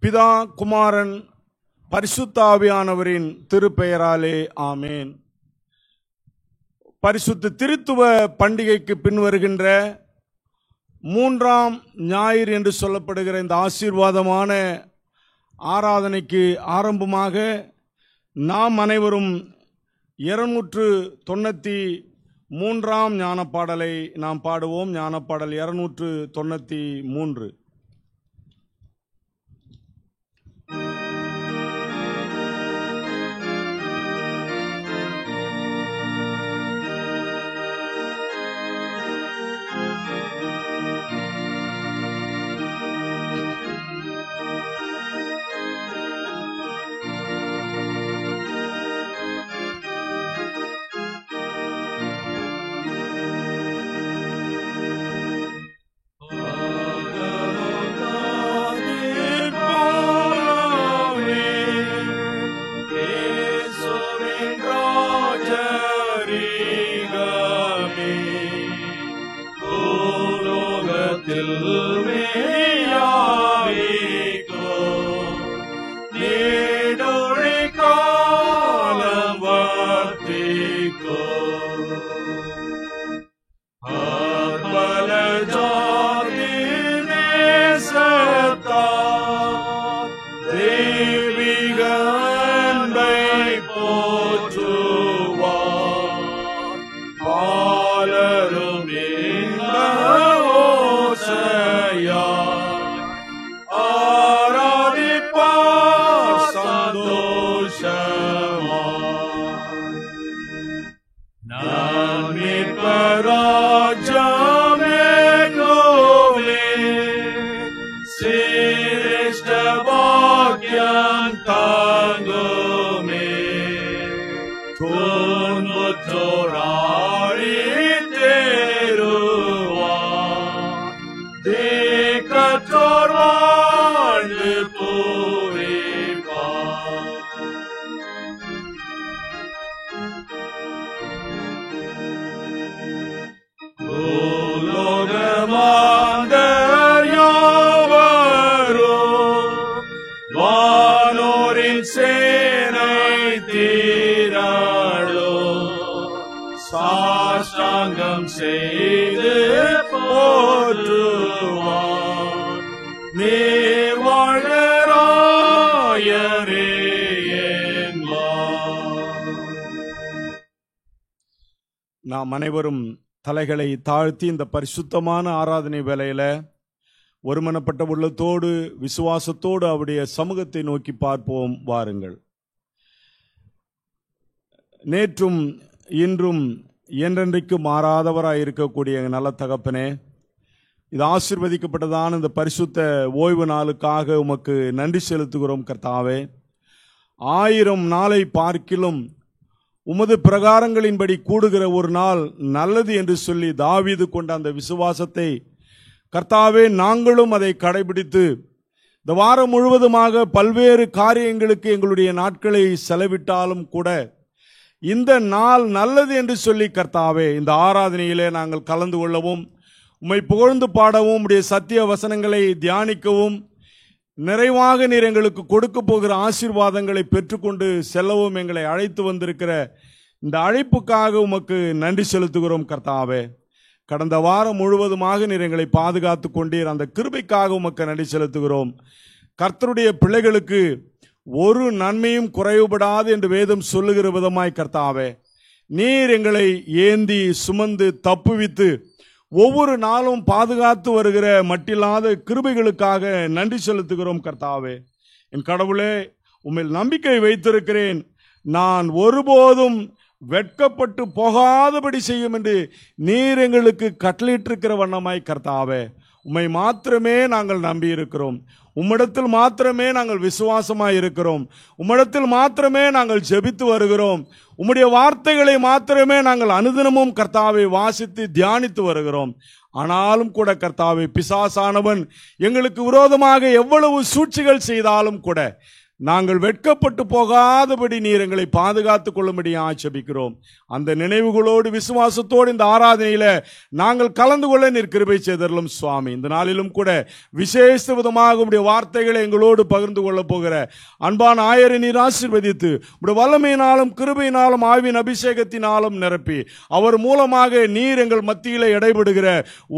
பிதா, குமாரன், பரிசுத்த ஆவியானவரின் திருப்பெயராலே ஆமேன். பரிசுத்த திருத்துவ பண்டிகைக்கு பின் வருகின்ற 3ஆம் ஞாயிறு என்று சொல்லப்படுகிற இந்த ஆசீர்வாதமான ஆராதனைக்கு ஆரம்பமாக நாம் அனைவரும் 293ஆம் ஞானப்பாடலை நாம் பாடுவோம். ஞானப்பாடல் 293. நாம் அனைவரும் தலைகளை தாழ்த்தி இந்த பரிசுத்தமான ஆராதனை வேளையில ஒருமனப்பட்ட உள்ளத்தோடு விசுவாசத்தோடு அவருடைய சமூகத்தை நோக்கி பார்ப்போம். வாருங்கள். நேற்றும் இன்றும் என்றென்றைக்கு மாறாதவராய் இருக்கக்கூடிய நல்ல தகப்பனே, இது ஆசீர்வதிக்கப்பட்டதான இந்த பரிசுத்த ஓய்வு நாளுக்காக உமக்கு நன்றி செலுத்துகிறோம் கர்த்தாவே. 1000 நாளை பார்க்கிலும் உமது பிரகாரங்களின்படி கூடுகிற ஒரு நாள் நல்லது என்று சொல்லி தாவீது கொண்ட அந்த விசுவாசத்தை கர்த்தாவே நாங்களும் அதை கடைபிடித்து இந்த வாரம் முழுவதுமாக பல்வேறு காரியங்களுக்கு எங்களுடைய நாட்களை செலவிட்டாலும் கூட இந்த நாள் நல்லது என்று சொல்லி கர்த்தாவே இந்த ஆராதனையிலே நாங்கள் கலந்து கொள்ளவும், உம்மை புகழ்ந்து பாடவும், உம்முடைய சத்திய வசனங்களை தியானிக்கவும், நிறைவாக நீர் எங்களுக்கு கொடுக்க போகிற ஆசீர்வாதங்களை பெற்றுக்கொண்டு செல்லவும் எங்களை அழைத்து வந்திருக்கிற இந்த அழைப்புக்காக உமக்கு நன்றி செலுத்துகிறோம் கர்த்தாவே. கடந்த வாரம் முழுவதுமாக நீர் எங்களை பாதுகாத்து கொண்டீர். அந்த கிருபைக்காக உமக்கு நன்றி செலுத்துகிறோம். கர்த்தருடைய பிள்ளைகளுக்கு ஒரு நன்மையும் குறைவுபடாது என்று வேதம் சொல்லுகிற விதமாய் கர்த்தாவே நீர் எங்களை ஏந்தி சுமந்து தப்புவித்து ஒவ்வொரு நாளும் பாதுகாத்து வருகிற மட்டில்லாத கிருபைகளுக்காக நன்றி செலுத்துகிறோம் கர்த்தாவே. என் கடவுளே, உம்மில் நம்பிக்கை வைத்திருக்கிறேன். நான் ஒருபோதும் வெட்கப்பட்டு போகாதபடி செய்யும் என்று நீர் எங்களுக்கு கட்டளையிட்டிருக்கிற வண்ணமாய் கர்த்தாவே உம்மை மாத்திரமே நாங்கள் நம்பி இருக்கிறோம். உம்மிடத்தில் மாத்திரமே நாங்கள் விசுவாசமாய் இருக்கிறோம். உம்மிடத்தில் மாத்திரமே நாங்கள் ஜெபித்து வருகிறோம். உம்முடைய வார்த்தைகளை மாத்திரமே நாங்கள் அனுதினமும் கர்த்தாவை வாசித்து தியானித்து வருகிறோம். ஆனாலும் கூட கர்த்தாவே, பிசாசானவன் எங்களுக்கு விரோதமாக எவ்வளவு சூழ்ச்சிகள் செய்தாலும் கூட நாங்கள் வெட்கப்பட்டு போகாதபடி நீர் எங்களை பாதுகாத்துக் கொள்ளும்படி ஆசபிக்கிறோம். அந்த நினைவுகளோடு விசுவாசத்தோடு இந்த ஆராதனையில நாங்கள் கலந்து கொள்ள நீர் கிருபை செய்தருளும் சுவாமி. இந்த நாளிலும் கூட விசேஷ விதமாக உடைய வார்த்தைகளை எங்களோடு பகிர்ந்து கொள்ள போகிற அன்பான ஆயரை நீர் ஆசீர்வதித்து உடைய வல்லமையினாலும் கிருபையினாலும் ஆவியின் அபிஷேகத்தினாலும் நிரப்பி அவர் மூலமாக நீர் எங்கள் மத்தியில இடைபடுகிற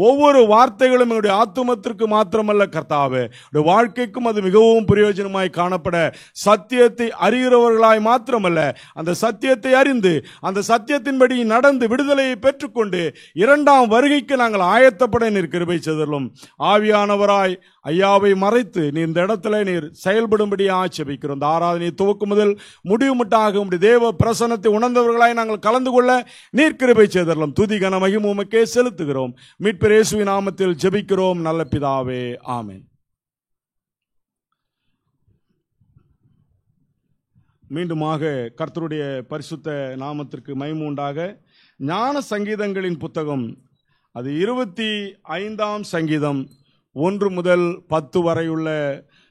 ஒவ்வொரு வார்த்தைகளும் எங்களுடைய ஆத்துமத்திற்கு மாத்திரமல்ல கர்த்தாவே, வாழ்க்கைக்கும் அது மிகவும் பிரயோஜனமாய் காணப்பட சத்தியத்தை அறிகிறவர்களாய் மாத்திரமல்ல, அந்த சத்தியத்தை அறிந்து அந்த சத்தியத்தின்படி நடந்து விடுதலையை பெற்றுக்கொண்டு இரண்டாம் வருகைக்கு நாங்கள் ஆயத்தப்பட நீர் கிருபை செய்தருளும். ஆவியானவராய் ஐயாவை மறைத்து நீ இந்த இடத்துல நீர் செயல்படும்படி ஆட்சேபிக்கிறோம். இந்த ஆராதனை துவக்கும் முதல் முடிவு முட்டாக உம்முடைய தேவ பிரசன்னத்தை உணர்ந்தவர்களாய் நாங்கள் கலந்து கொள்ள நீர் கிருபை செய்தருளும். துதி கன மகிமை உமக்கே செலுத்துகிறோம். மீட்பர் இயேசுவின் நாமத்தில் ஜெபிக்கிறோம் நல்ல பிதாவே, ஆமென். மீண்டுமாக கர்த்தருடைய பரிசுத்த நாமத்திற்கு மகிமை உண்டாக ஞான சங்கீதங்களின் புத்தகம் அது 25ஆம் சங்கீதம் 1 முதல் 10 வரையுள்ள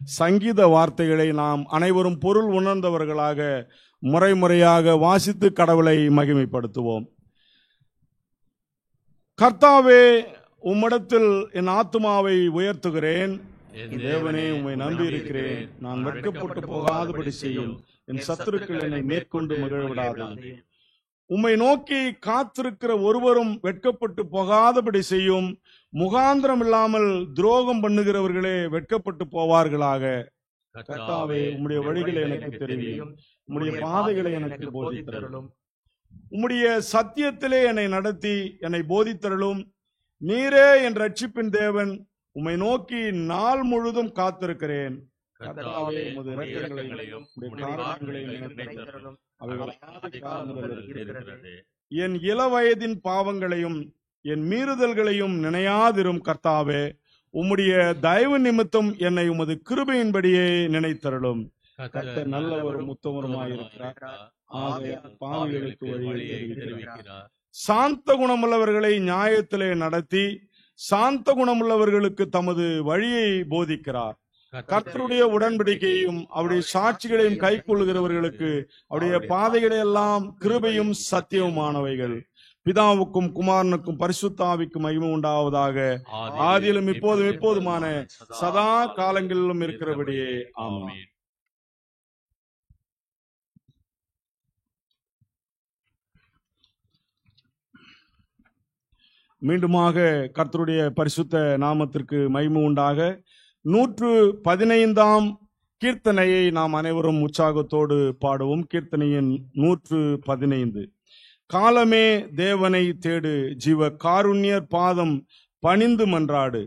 சங்கீத வார்த்தைகளை நாம் அனைவரும் பொருள் உணர்ந்தவர்களாக முறையாக வாசித்து கடவுளை மகிமைப்படுத்துவோம். கர்த்தாவே, உம்மிடத்தில் என் ஆத்துமாவை உயர்த்துகிறேன். தேவனே, உம்மை நம்பி இருக்கிறேன். நான் வெட்கப்பட்டு போகாதபடி செய்யும். என் சத்துருக்கள் என்னை மேற்கொண்டு மகிழவிடாது. உம்மை நோக்கி காத்திருக்கிற ஒருவரும் வெட்கப்பட்டு போகாதபடி செய்யும். முகாந்திரம் இல்லாமல் துரோகம் பண்ணுகிறவர்களே வெட்கப்பட்டு போவார்களாக. கர்த்தாவே, உம்முடைய வழிகளை எனக்கு தெரியும். உம்முடைய பாதைகளை எனக்கு போதித்தருளும். உம்முடைய சத்தியத்திலே என்னை நடத்தி என்னை போதித்தருளும். நீரே என் ரட்சிப்பின் தேவன். உம்மை நோக்கி நாள் முழுதும் காத்திருக்கிறேன். கர்த்தாவே, உமது இரக்கங்களையும் என் இளவயதின் பாவங்களையும் என் மீறுதல்களையும் நினையாதிரும். கர்த்தாவே, உம்முடைய தயவு நிமித்தம் என்னை உமது கிருபையின்படியே நினைத்தருளும். கர்த்தர் நல்லவரும் உத்தமருமாயிருக்கிறார். பாவிகளுக்கு வழியை தெரிவிக்கிறார். சாந்த குணமுள்ளவர்களை நியாயத்திலே நடத்தி சாந்த குணமுள்ளவர்களுக்கு தமது வழியை போதிக்கிறார். கர்த்தருடைய உடன்படிக்கையும் அவருடைய சாட்சிகளையும் கை கொள்ளுகிறவர்களுக்கு அவருடைய பாதைகளை எல்லாம் கிருபையும் சத்தியவுமானவைகள். பிதாவுக்கும் குமாரனுக்கும் பரிசுத்த ஆவிக்கும் மகிமை உண்டாவதாக. ஆதியிலும் இப்போதும் எப்போதுமான சதா காலங்களிலும் இருக்கிறபடியே, ஆமென். மீண்டுமாக கர்த்தருடைய பரிசுத்த நாமத்திற்கு மகிமை உண்டாக 115ஆம் கீர்த்தனையை நாம் அனைவரும் உற்சாகத்தோடு பாடுவோம். கீர்த்தனையின் 115. காலமே தேவனை தேடு, ஜீவ காருண்யர் பாதம் பணிந்து மன்றாடு.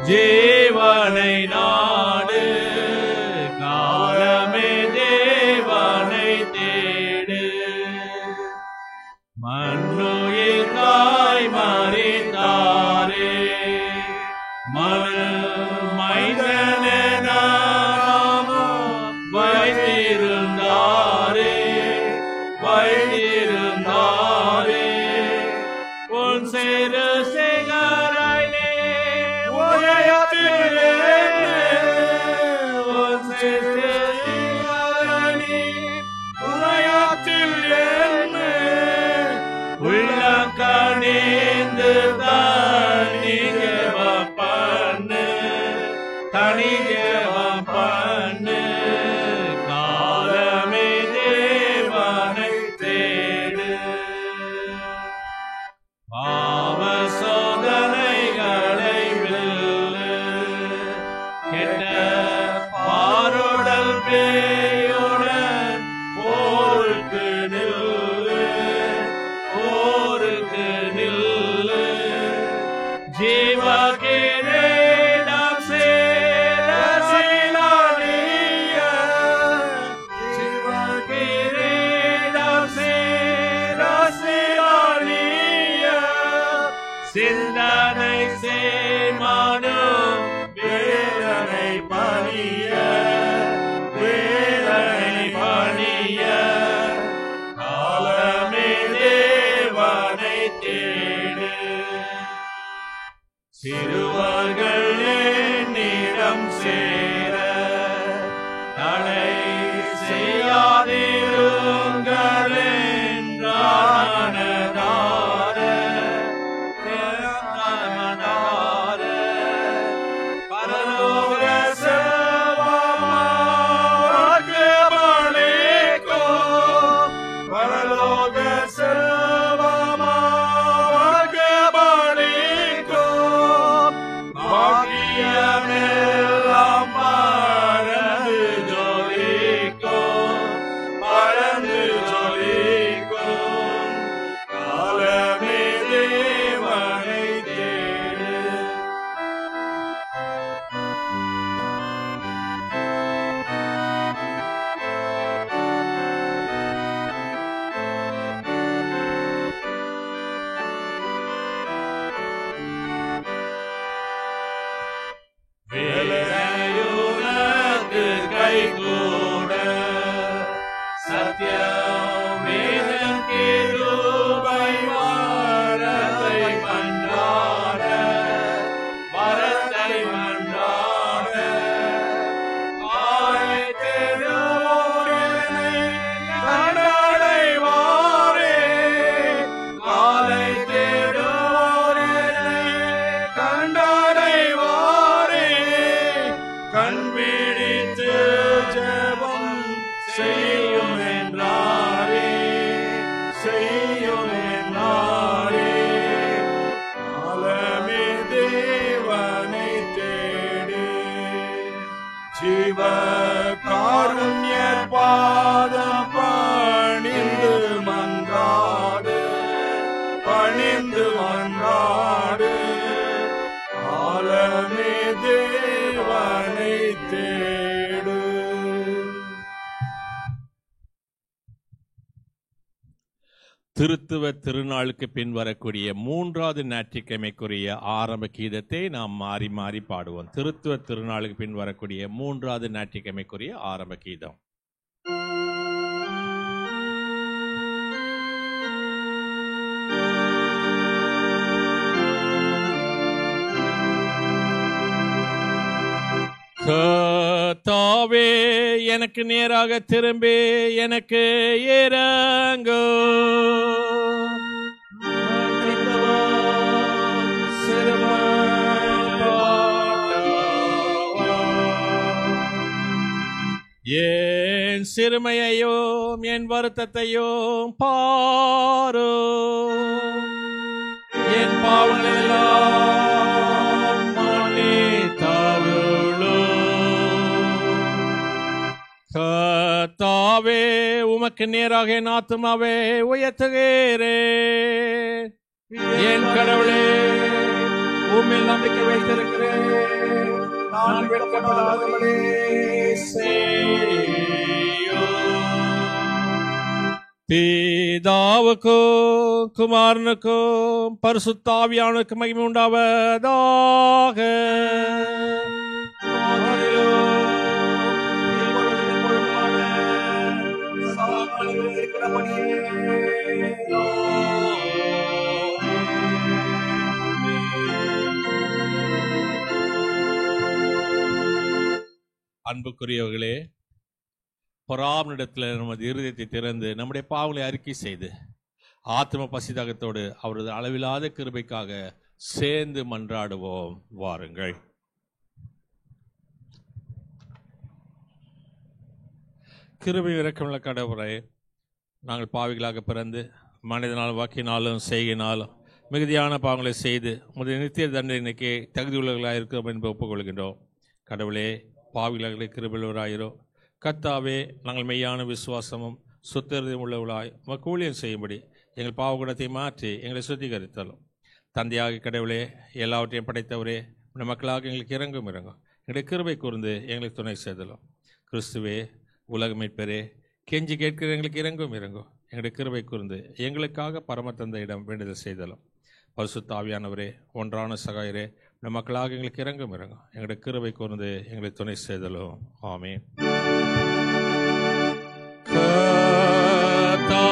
ஜீவனை நாடு. காலமே தேவனை தேடு. சிறுவர்கள் என்னிடம் சேர தடை செய்யாதிருங்கள் என்றார் மனதார. பரலோக செல்வமாக்கு பலிக்கும், பரலோக செல்வமாக்கு பலிக்கும். பாக்கியமெல்லாம் பறந்து ஜொலிக்கும், பறந்து ஜொலிக்கும். காலமே தேவனை தேடு. வேலையுனக்கு கைகூட சத்தியம் வேதம் கிருபை வரத்தை மன்றாட, வரத்தை மன்றாட. காலை தேடுவோரே கண்டடைவாரே, காலை தேடுவோரே கண்டடைவாரே. கண் விழித்து ஜெபம் செய்யும் என்றாரே, செய்யும் என்றாரே. காலமே தேவனை தேடு. ஜீவ காருண்ய பாதம் பணிந்து மன்றாடு, பணிந்து மன்றாடு. காலமே தேவனை தேடு. திருத்துவ திருநாளுக்கு பின் வரக்கூடிய 3வது ஞாயிற்றுக்கிழமைக்குரிய ஆரம்ப கீதத்தை நாம் மாறி மாறி பாடுவோம். திருத்துவ திருநாளுக்கு பின் வரக்கூடிய 3வது ஞாயிற்றுக்கிழமைக்குரிய ஆரம்ப கீதம். கர்த்தாவே எனக்கு நேராக திரும்பி எனக்கு இறங்கு. என் சிறுமையையும் என் வருத்தத்தையும் பாரு. என் பாவங்களெல்லாம் மன்னித்தருளும். கர்த்தாவே உமக்கு நேராக என் ஆத்துமாவை உயர்த்துகிறேன். என் கடவுளே உம்மில் நம்பிக்கை வைத்திருக்கிறேன். நான் வெட்கப்படாதபடி செய்யும். பிதாவுக்கும் குமாரனுக்கும் பரிசுத்த ஆவியானவருக்கும் மகிமை உண்டாவதாக. அன்புக்குரியவர்களே, பொறாமனிடத்தில் நமது இருதயத்தை திறந்து நம்முடைய பாவங்களை அறிக்கை செய்து ஆத்ம பசிதாகத்தோடு அவரது அளவில்லாத கிருபைக்காக சேர்ந்து மன்றாடுவோம். வாருங்கள். கிருபை இரக்கமுள்ள கடவுளே, நாங்கள் பாவிகளாக பிறந்து மனிதனால் வாக்கினாலும் செய்கினாலும் மிகுதியான பாவங்களை செய்து முதல் நித்திய தண்டனைக்கு தகுதியுள்ளவர்களாக இருக்கிறோம் என்று ஒப்புக்கொள்கின்றோம். கடவுளே, பாவிகளாக கிருபையுள்ளவராயிரோ. கர்த்தாவே, நாங்கள் மெய்யான விசுவாசமும் சுத்தரியம் உள்ளவர்களாய் உமக்கு ஊழியம் செய்யும்படி எங்கள் பாவகுணத்தை மாற்றி எங்களை சுத்திகரித்தாலும். தந்தையாக கடவுளே, எல்லாவற்றையும் படைத்தவரே, இந்த மக்களாக எங்களுக்கு இறங்கும். எங்களுடைய கிருபை கூர்ந்து எங்களுக்கு துணை செய்தலும். கிறிஸ்துவே, உலக மீட்பரே, கெஞ்சி கேட்கிற எங்களுக்கு இறங்கும். எங்களுடைய கிருபை கூர்ந்து எங்களுக்காக பரம தந்தையிடம் வேண்டுதல் செய்தலும். பரிசுத்த ஆவியானவரே, ஒன்றான சகாயரே, இந்த மக்களாக எங்களுக்கு இறங்கும். எங்களுடைய கிருபை கூர்ந்து எங்களை துணை செய்தலும். ஆமென். கர்த்தாவே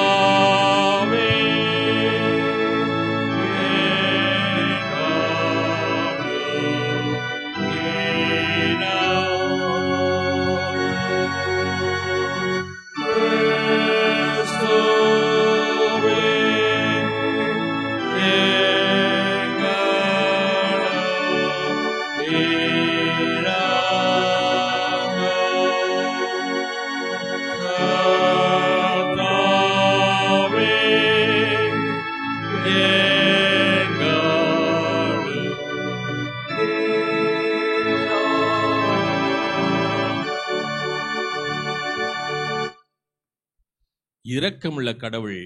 இரக்கமுள்ள கடவுள்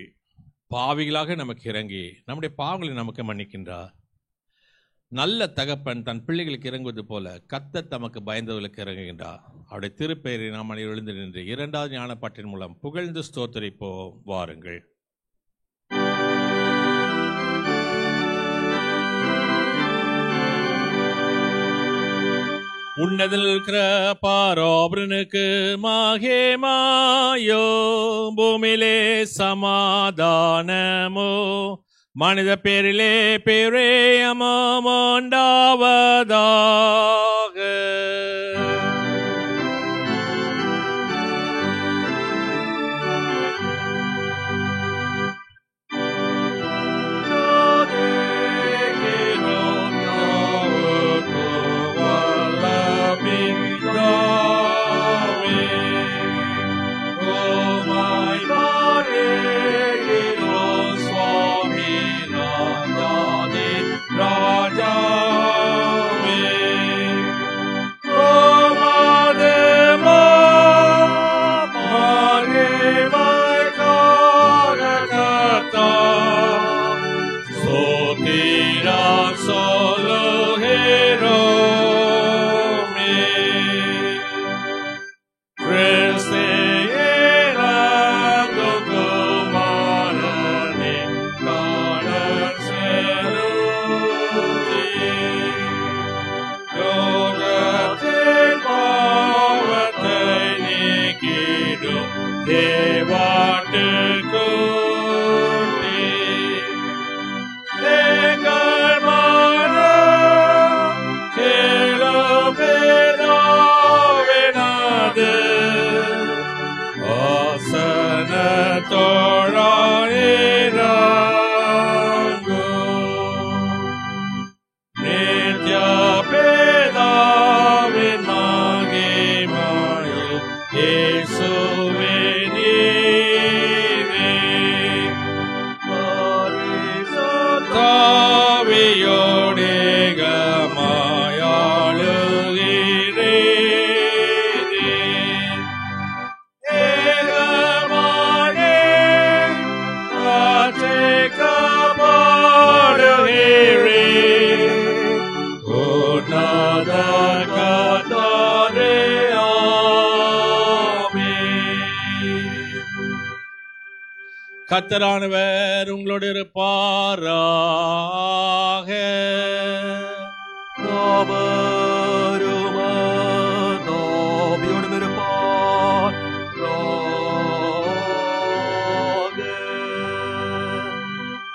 பாவிகளாக நமக்கு இறங்கி நம்முடைய பாவங்களை நமக்கு மன்னிக்கின்றார். நல்ல தகப்பன் தன் பிள்ளைகளுக்கு இறங்குவது போல கர்த்தர் தமக்கு பயந்தவர்களுக்கு இறங்குகின்றார். அவருடைய திருப்பெயரை நாம் அனைவரும் எழுந்து நின்று இரண்டாவது ஞானப்பாட்டின் மூலம் புகழ்ந்து ஸ்தோத்தரிப்போம். வாருங்கள். உன்னதில் இருக்கிற பாரோபரனுக்கு மகிமாயோ, பூமியிலே சமாதானமோ, மனித பேரிலே பிரேமோ உண்டாவதாக. கர்த்தரானவர் உங்களோடு இருப்பாராக.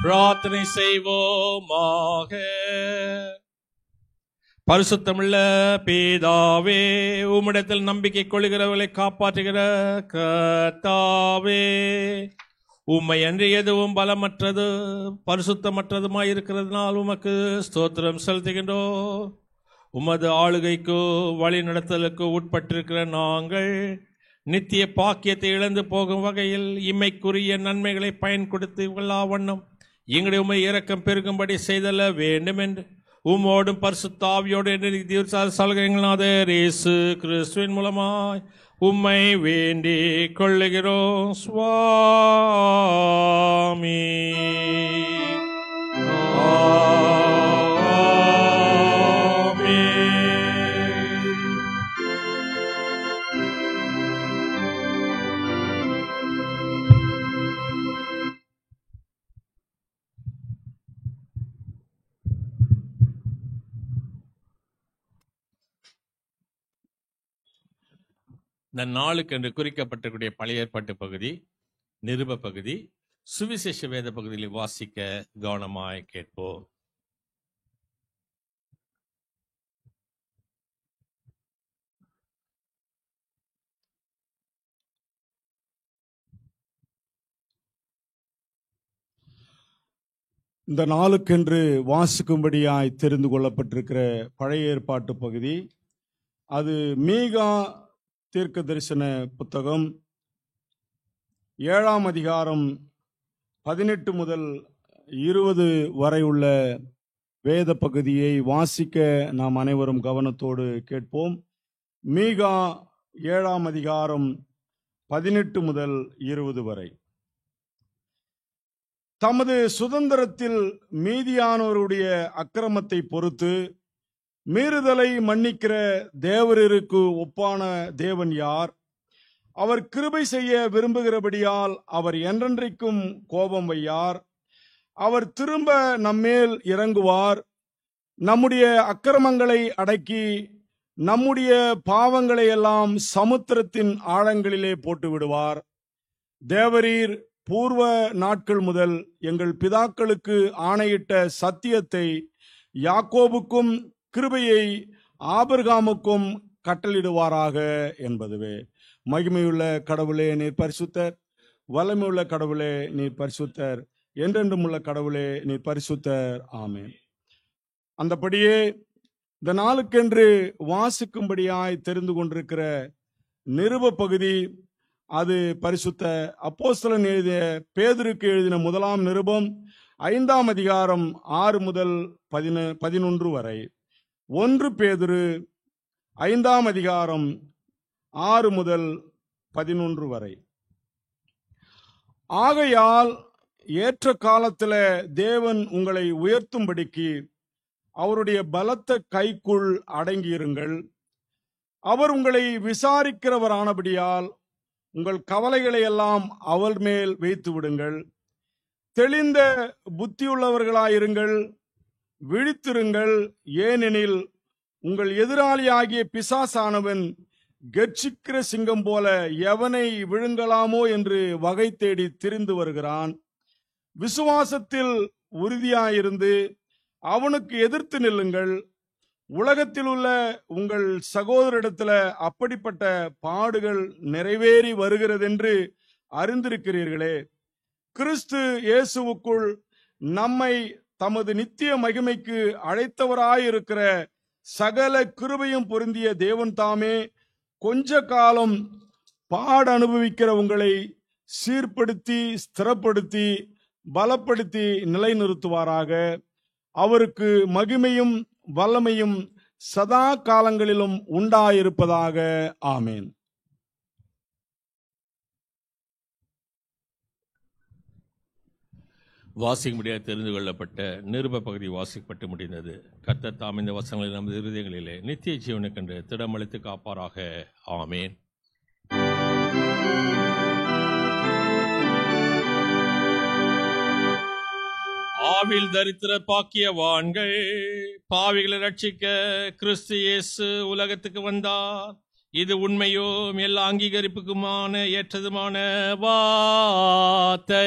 பிரார்த்தனை செய்வோமாக. பரிசுத்தமுள்ள பிதாவே, உம்மிடத்தில் நம்பிக்கை கொள்கிறவர்களை காப்பாற்றுகிற கர்த்தாவே, உம்மை அன்றி எதுவும் பலமற்றது பரிசுத்தமற்றதுமாய் இருக்கிறதுனால் உமக்கு ஸ்தோத்திரம் செலுத்துகின்றோம். உமது ஆளுகைக்கு வழி நடத்தலுக்கு உட்பட்டிருக்கிற நாங்கள் நித்திய பாக்கியத்தை இழந்து போகும் வகையில் இம்மைக்குரிய நன்மைகளை பயன் கொடுத்து வண்ணம் எங்களுடைய உம்மை இரக்கம் பெருகும்படி செய்தல வேண்டும் என்று உம்மோடும் பரிசுத்த ஆவியோடு சலுகைகளாதர் இயேசு கிறிஸ்துவின் மூலமாய் உம்மை வேண்டிக் கொள்ளுகிறோம். சுவாமி. இந்த நாளுக்கு என்று குறிக்கப்பட்டிருக்கூடிய பழைய ஏற்பாட்டு பகுதி, நிருப பகுதி, சுவிசேஷ வேத பகுதியில் வாசிக்க கவனமாய் கேட்போம். இந்த நாளுக்கென்று வாசிக்கும்படியாய் தெரிந்து கொள்ளப்பட்டிருக்கிற பழைய ஏற்பாட்டு பகுதி, அது மீகா தீர்க்க தரிசன புத்தகம் 7ஆம் அதிகாரம் 18 முதல் 20 வரை உள்ள வேத பகுதியை வாசிக்க நாம் அனைவரும் கவனத்தோடு கேட்போம். மீகா 7ஆம் அதிகாரம் 18 முதல் 20 வரை. தமது சுதந்திரத்தில் மீதியானவருடைய அக்கிரமத்தை பொறுத்து மீறுதலை மன்னிக்கிற தேவருக்கு ஒப்பான தேவன் யார்? அவர் கிருபை செய்ய விரும்புகிறபடியால் அவர் என்றென்றைக்கும் கோபம் வையார். அவர் திரும்ப நம்மேல் இறங்குவார். நம்முடைய அக்கிரமங்களை அடக்கி நம்முடைய பாவங்களை எல்லாம் சமுத்திரத்தின் ஆழங்களிலே போட்டு விடுவார். தேவரீர் பூர்வ நாட்கள் முதல் எங்கள் பிதாக்களுக்கு ஆணையிட்ட சத்தியத்தை யாக்கோபுக்கும் கிருபையை ஆபிரகாமுக்கும் கட்டளிடுவாராக என்பதுவே. மகிமையுள்ள கடவுளே நீர் பரிசுத்தர், வல்லமையுள்ள கடவுளே நீர் பரிசுத்தர், என்றென்றும் உள்ள கடவுளே நீர் பரிசுத்தர். ஆமென். அந்தபடியே இந்த நாளுக்கென்று வாசிக்கும்படியாய் தெரிந்து கொண்டிருக்கிற நிருப பகுதி, அது பரிசுத்த அப்போஸ்தலன் எழுதிய பேதுருக்கு எழுதின முதலாம் நிருபம் 5ஆம் அதிகாரம் 6 முதல் 11 வரை. 1 பேதுரு 5ஆம் அதிகாரம் 6 முதல் 11 வரை. ஆகையால் ஏற்ற காலத்தில் தேவன் உங்களை உயர்த்தும்படிக்கு அவருடைய பலத்த கைக்குள் அடங்கியிருங்கள். அவர் உங்களை விசாரிக்கிறவரானபடியால் உங்கள் கவலைகளை எல்லாம் அவர் மேல் வைத்து விடுங்கள். தெளிந்த புத்தியுள்ளவர்களாயிருங்கள், விழித்திருங்கள். ஏனெனில் உங்கள் எதிராளியாகிய பிசாசானவன் கெர்ச்சிக்கிற சிங்கம் போல எவனை விழுங்கலாமோ என்று வகை தேடி திரிந்து வருகிறான். விசுவாசத்தில் உறுதியாயிருந்து அவனுக்கு எதிர்த்து நில்லுங்கள். உலகத்தில் உள்ள உங்கள் சகோதரிடத்தில் அப்படிப்பட்ட பாடுகள் நிறைவேறி வருகிறதென்று அறிந்திருக்கிறீர்களே. கிறிஸ்து இயேசுவுக்குள் நம்மை தமது நித்திய மகிமைக்கு அழைத்தவராயிருக்கிற சகல கிருபையும் பொருந்திய தேவன் தாமே கொஞ்ச காலம் பாட அனுபவிக்கிற உங்களை சீர்படுத்தி ஸ்திரப்படுத்தி பலப்படுத்தி நிலைநிறுத்துவாராக. அவருக்கு மகிமையும் வல்லமையும் சதா காலங்களிலும் உண்டாயிருப்பதாக. ஆமேன். வாசிக்கும்படியாக தெரிந்து கொள்ளப்பட்ட நிருப பகுதி வாசிக்கப்பட்டு முடிந்தது. கர்த்தர் தாம் இந்த வசனங்களை நமது இருதயங்களிலே நித்திய ஜீவனுக்கென்று திடமளித்து காப்பாராக. ஆமேன். ஆவில் தரித்திர பாக்கியவான்கள், பாவிகளை ரட்சிக்க கிறிஸ்து இயேசு உலகத்துக்கு வந்தார். இது உண்மையும் எல்லா அங்கீகரிப்புக்குமான ஏற்றதுமான வார்த்தை.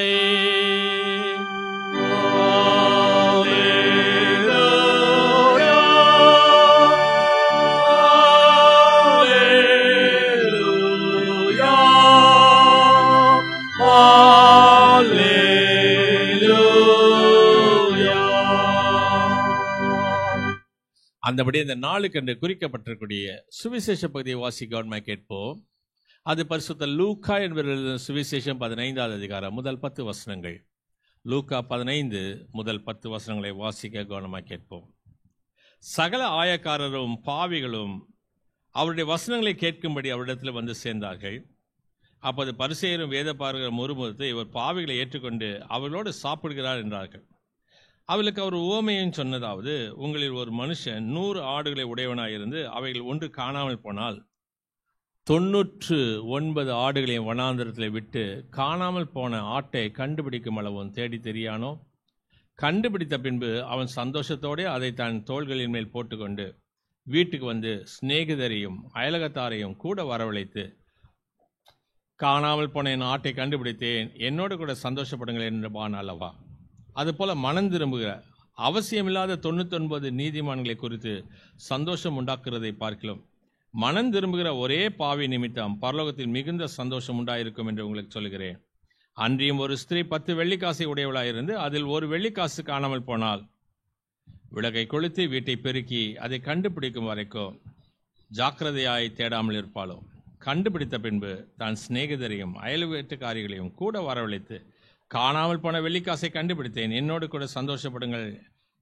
அந்தபடி இந்த நாளுக்கு என்று குறிக்கப்பட்டிருக்கூடிய சுவிசேஷ பகுதியை வாசிக்க கேட்போம். அது பரிசுத்த லூக்கா என்பவர் சுவிசேஷம் 15ஆவது அதிகாரம் முதல் 10 வசனங்கள். லூக்கா 15 முதல் 10 வசனங்களை வாசிக்க கவனமாக கேட்போம். சகல ஆயக்காரரும் பாவிகளும் அவருடைய வசனங்களை கேட்கும்படி அவரிடத்தில் வந்து சேர்ந்தார்கள். அப்போது பரிசேயரும் வேத பாரகரும் முறுமுறுத்து, இவர் பாவிகளை ஏற்றுக்கொண்டு அவர்களோடு சாப்பிடுகிறார் என்றார்கள். அவளுக்கு அவர் உவமையும் சொன்னதாவது, உங்களில் ஒரு மனுஷன் 100 ஆடுகளை உடையவனாயிருந்து அவைகள் ஒன்று காணாமல் போனால் 99 ஆடுகளையும் வனாந்தரத்தில் விட்டு காணாமல் போன ஆட்டை கண்டுபிடிக்கும் அளவும் தேடி தெரியானோ? கண்டுபிடித்த பின்பு அவன் சந்தோஷத்தோடு அதை தன் தோள்களின் மேல் போட்டுக்கொண்டு வீட்டுக்கு வந்து சிநேகிதரையும் அயலகத்தாரையும் கூட வரவழைத்து, காணாமல் போன என் ஆட்டை கண்டுபிடித்தேன், என்னோடு கூட சந்தோஷப்படுங்கள் என்றான் அல்லவா? அதுபோல மனம் திரும்புகிற அவசியமில்லாத 99 நீதிமான்களை குறித்து சந்தோஷம் உண்டாக்குறதை பார்க்கலாம். மனம் திரும்புகிற ஒரே பாவி நிமித்தம் பரலோகத்தில் மிகுந்த சந்தோஷம் உண்டாயிருக்கும் என்று உங்களுக்கு சொல்கிறேன். அன்றியும் ஒரு ஸ்திரீ 10 வெள்ளிக்காசை உடையவளாயிருந்து அதில் ஒரு வெள்ளிக்காசு காணாமல் போனால் விளக்கை கொளுத்தி வீட்டை பெருக்கி அதை கண்டுபிடிக்கும் வரைக்கும் ஜாக்கிரதையாய் தேடாமல் இருப்பாளோ? கண்டுபிடித்த பின்பு தான் சிநேகிதரையும் அயல் வீட்டுக்காரிகளையும் கூட வரவழைத்து, காணாமல் போன வெள்ளிக்காசை கண்டுபிடித்தேன், என்னோடு கூட சந்தோஷப்படுங்கள்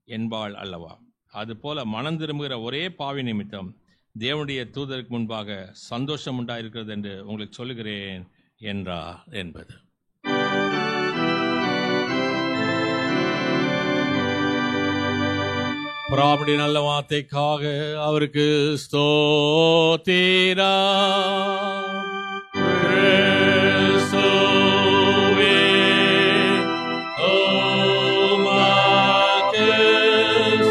என்பாள் அல்லவா? அதுபோல மனம் திரும்புகிற ஒரே பாவி நிமித்தம் தேவனுடைய தூதருக்கு முன்பாக சந்தோஷம் உண்டாயிருக்கிறது என்று உங்களுக்கு சொல்லுகிறேன் என்றார் என்பது. அபிரகாமுடைய நல்ல வார்த்தைக்காக அவருக்கு ஸ்தோத்திரம். கிறிஸ்துவே, உமக்கு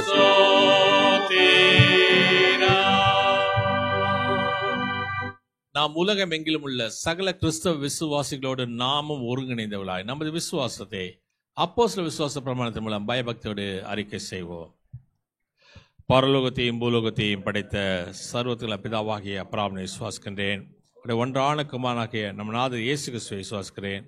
ஸ்தோத்திரம். நாம் உலகம் எங்கிலும் உள்ள சகல கிறிஸ்தவ விசுவாசிகளோடு நாமும் ஒருங்கிணைந்தவர்களாய் நமது விசுவாசத்தை அப்போஸ்தல விசுவாச பிரமாணத்தின் மூலம் பயபக்தியோடு அறிக்கை செய்வோம். பரலோகத்தையும் பூலோகத்தையும் படைத்த சர்வத்துள்ள பிதாவாகிய அபிரகாமை விசுவாசிக்கின்றேன். ஒன்றான குமாரனாகிய நம் நாதர் இயேசு கிறிஸ்துவை விசுவாசிக்கிறேன்.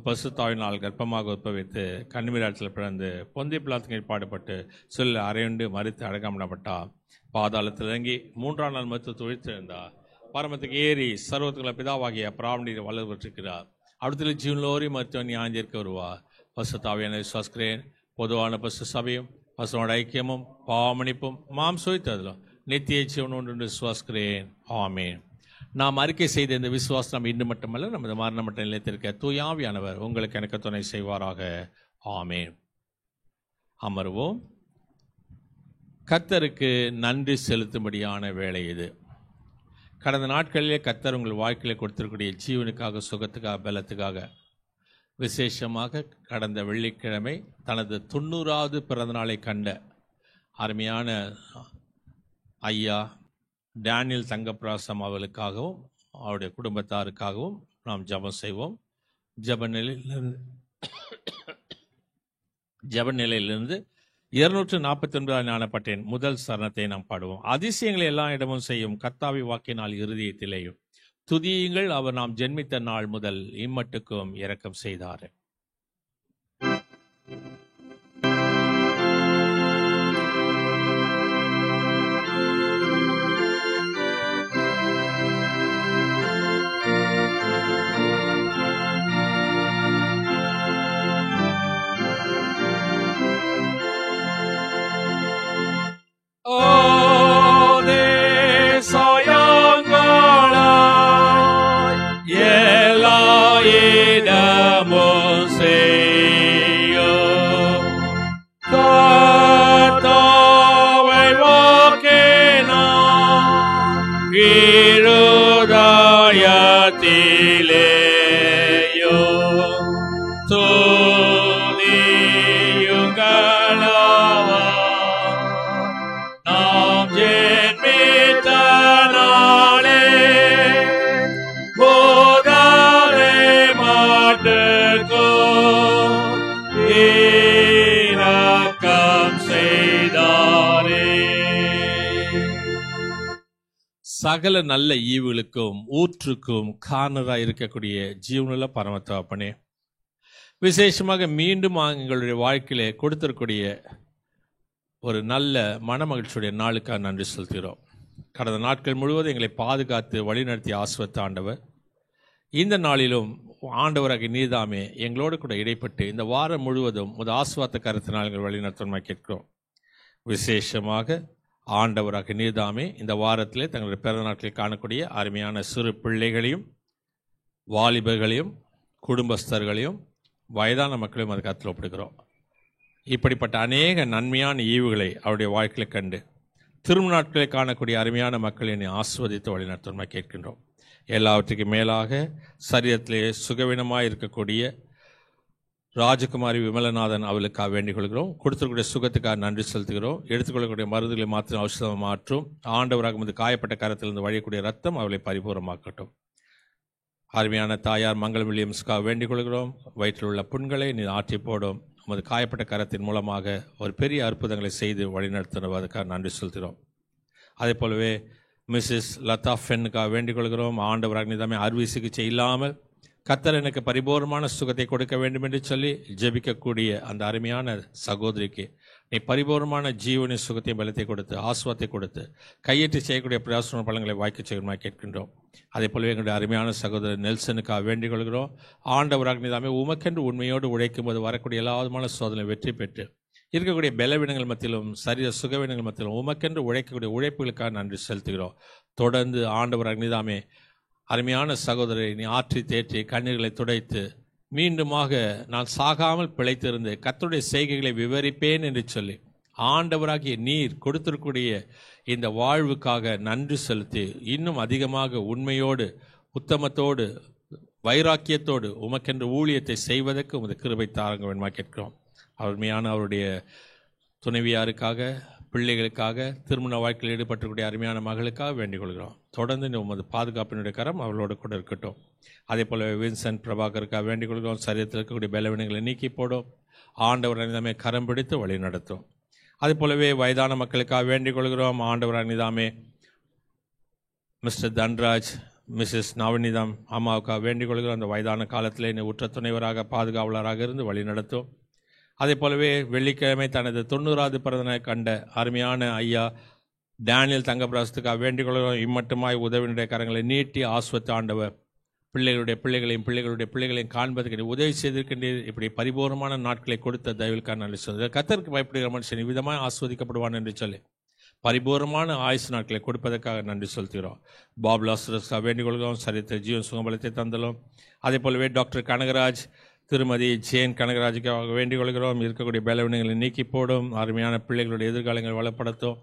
பரிசுத்தாவினால் கர்ப்பமாக உற்பவித்து கன்னிமரியாத்தில் பிறந்து பொந்தி பிலாத்துக்கு பாடுபட்டு சொல்ல அரையுண்டு மறித்து அடக்கமிடப்பட்டார். பாதாளத்தில் இறங்கி 3ஆம் நாள் மருத்துவ உயிர்த்தெழுந்தார். பரமத்துக்கு ஏறி சர்வத்துள்ள பிதாவாகிய அபிரகாமை வளர்வற்றிருக்கிறார். அடுத்த ஜீவனோரி மருத்துவ ஞாயிற்கு வருவார். பரிசுத்தாவியான விசுவாசிக்கிறேன். பொதுவான பசு சபையும் பசுவோட ஐக்கியமும் பாவமணிப்பும் மாம்சோய்த்ததிலும் நித்திய ஜீவன் ஒன்று விசுவாசிக்கிறேன். ஆமேன். நாம் அறிக்கை செய்த இந்த விசுவாசம் நம்ம இன்னும் மட்டுமல்ல நமது மரண மட்டும் நிலைத்திருக்க தூயாவியானவர் உங்களுக்கு எனக்கு துணை செய்வாராக. ஆமேன். அமர்வோம். கர்த்தருக்கு நன்றி செலுத்தும்படியான வேலை இது. கடந்த நாட்களிலே கர்த்தர் உங்கள் வாழ்க்கையில் கொடுத்திருக்கக்கூடிய ஜீவனுக்காக, சுகத்துக்காக, பலத்துக்காக, விசேஷமாக கடந்த வெள்ளிக்கிழமை தனது 90வது பிறந்த நாளை கண்ட அருமையான ஐயா டேனியல் தங்கப்பிராசம் அவர்களுக்காகவும் அவருடைய குடும்பத்தாருக்காகவும் நாம் ஜெபம் செய்வோம். ஜெப நிலையிலிருந்து 249 ஞானப்பட்டேன் முதல் சரணத்தை நாம் பாடுவோம். அதிசயங்களை எல்லா இடமும் செய்யும் கர்த்தாவி வாக்கினால் இருதயத்திலேயும் துதியுங்கள், அவர் நாம் ஜென்மித்த நாள் முதல் இம்மட்டுக்கும் இரக்கம் செய்தார். சகல நல்ல ஈவுகளுக்கும் ஊற்றுக்கும் காரணராக இருக்கக்கூடிய ஜீவனுள்ள பரமத்தகப்பனே, விசேஷமாக மீண்டும் எங்களுடைய வாழ்க்கையிலே கொடுத்திருக்கூடிய ஒரு நல்ல மனமகிழ்ச்சியுடைய நாளுக்காக நன்றி செலுத்துகிறோம். கடந்த நாட்கள் முழுவதும் எங்களை பாதுகாத்து வழிநடத்திய ஆசீர்வதித்த ஆண்டவர், இந்த நாளிலும் ஆண்டவராக நீதாமே எங்களோடு கூட இடைப்பட்டு இந்த வாரம் முழுவதும் ஒரு ஆசீர்வாத கருத்தினால் எங்கள் வழிநடத்தமாக கேட்கிறோம். விசேஷமாக ஆண்டவராக நீதாமே இந்த வாரத்திலே தங்களுடைய பிறந்த நாட்களில் காணக்கூடிய அருமையான சிறு பிள்ளைகளையும் வாலிபர்களையும் குடும்பஸ்தர்களையும் வயதான மக்களையும் அது கருத்தில் ஒப்பிடுகிறோம். இப்படிப்பட்ட அநேக நன்மையான ஈவுகளை அவருடைய வாழ்க்கையில் கண்டு திரும்ப நாட்களை காணக்கூடிய அருமையான மக்களை ஆஸ்வதித்து வழிநடத்தமாக கேட்கின்றோம். எல்லாவற்றுக்கும் மேலாக சரீரத்திலே சுகவீனமாக இருக்கக்கூடிய ராஜகுமாரி விமலநாதன் அவளுக்காக வேண்டிக் கொள்கிறோம். கொடுத்துக்கூடிய சுகத்துக்காக நன்றி செலுத்துகிறோம். எடுத்துக்கொள்ளக்கூடிய மருந்துகளை மாற்றும் ஔஷதம் மாற்றும் ஆண்டவராக வந்து காயப்பட்ட கரத்திலிருந்து வழியக்கூடிய ரத்தம் அவளை பரிபூர்ணமாக்கட்டும். அருமையான தாயார் மங்களம் வில்லியம்ஸ்க்காக வேண்டிக் கொள்கிறோம். வயிற்றில் உள்ள புண்களை நீ ஆற்றி போடும். நமது காயப்பட்ட கரத்தின் மூலமாக ஒரு பெரிய அற்புதங்களை செய்து வழிநடத்துவதற்காக நன்றி செலுத்துகிறோம். அதே போலவே மிஸ்ஸஸ் லதா ஃபென்னுக்காக வேண்டிக் கொள்கிறோம். ஆண்டவராக நீதாமே அறுவை சிகிச்சை இல்லாமல் கர்த்தர் எனக்கு பரிபூர்ணமான சுகத்தை கொடுக்க வேண்டும் என்று சொல்லி ஜெபிக்கக்கூடிய அந்த அருமையான சகோதரிக்கு நீ பரிபூர்ணமான ஜீவனை சுகத்தையும் பலத்தை கொடுத்து ஆசுவாத்தை கொடுத்து கையெட்டி செய்யக்கூடிய பிரயாசன பலன்களை வாய்க்க செய்யணுமா கேட்கின்றோம். அதே போலவே எங்களுடைய அருமையான சகோதரர் நெல்சனுக்காக வேண்டிக் கொள்கிறோம். ஆண்டவராக நீதாமே உமக்கென்று உண்மையோடு உழைக்கும் போது வரக்கூடிய எல்லா விதமான சோதனை வெற்றி பெற்று இருக்கக்கூடிய பலவீனங்கள் மத்தியிலும் சரீர சுகவீனங்கள் மத்தியிலும் உமக்கென்று உழைக்கக்கூடிய உழைப்புகளுக்காக நன்றி செலுத்துகிறோம். தொடர்ந்து ஆண்டவராக நீதாமே அருமையான சகோதரரை நீ ஆற்றி தேற்றி கண்ணீர்களை துடைத்து மீண்டுமாக நான் சாகாமல் பிழைத்திருந்து கர்த்தருடைய செய்கைகளை விவரிப்பேன் என்று சொல்லி ஆண்டவராகிய நீர் கொடுத்திருக்கூடிய இந்த வாழ்வுக்காக நன்றி செலுத்தி இன்னும் அதிகமாக உண்மையோடு உத்தமத்தோடு வைராக்கியத்தோடு உமக்கென்ற ஊழியத்தை செய்வதற்கு உமது கிருபை தாருங்க வேண்டுமா கேட்கிறோம். அருமையான அவருடைய துணைவியாருக்காக, பிள்ளைகளுக்காக, திருமண வாழ்க்கையில் ஈடுபட்டக்கூடிய அருமையான மகளுக்காக வேண்டிக் கொள்கிறோம். தொடர்ந்து உமது பாதுகாப்பினுடைய கரம் அவர்களோடு கூட இருக்கட்டும். அதே போல வின்சென்ட் பிரபாகருக்காக வேண்டிக் கொள்கிறோம். சரீரத்தில் இருக்கக்கூடிய பலவீனங்களை நீக்கி போடும். ஆண்டவர் அனிதாமே கரம் பிடித்து வழி நடத்தும். அதே போலவே வயதான மக்களுக்காக வேண்டிக் கொள்கிறோம். ஆண்டவர் அனிதாமே மிஸ்டர் தன்ராஜ், மிஸ்ஸஸ் நவனிதம் அம்மாவுக்காக வேண்டிக் கொள்கிறோம். அந்த வயதான காலத்தில் என்னை உற்ற துணைவராக பாதுகாவலராக இருந்து வழி நடத்தும். அதே போலவே வெள்ளிக்கிழமை தனது 90வது பிறந்தநாளை கண்ட அருமையான ஐயா டேனியல் தங்கப்பிரசத்துக்காக வேண்டிக் கொள்கிறோம். இம்மட்டுமாய் உதவியுடைய கரங்களை நீட்டி ஆஸ்வத்த ஆண்டவர் பிள்ளைகளுடைய பிள்ளைகளையும் காண்பதற்கு உதவி செய்திருக்கின்ற இப்படி பரிபூர்ணமான நாட்களை கொடுத்த தயவுக்கான நன்றி சொல்லுங்கள். கர்த்தருக்கு பயப்படுகிற மனுஷன் விதமாக ஆஸ்வதிக்கப்படுவான் என்று சொல்லி பரிபூர்ணமான ஆயுசு நாட்களை கொடுப்பதற்காக நன்றி செலுத்துகிறோம். பாப் லாஸ்டர்ஸ்க்காக வேண்டிக் கொள்கிறோம். சரித்திர ஜீவன் சுகபலத்தை தந்தலும். அதே போலவே டாக்டர் கனகராஜ், திருமதி ஜேன் கனகராஜுக்காக வேண்டிக் கொள்கிறோம். இருக்கக்கூடிய பலவீனங்களை நீக்கி போடும். அருமையான பிள்ளைகளுடைய எதிர்காலங்களை வளப்படுத்தும்.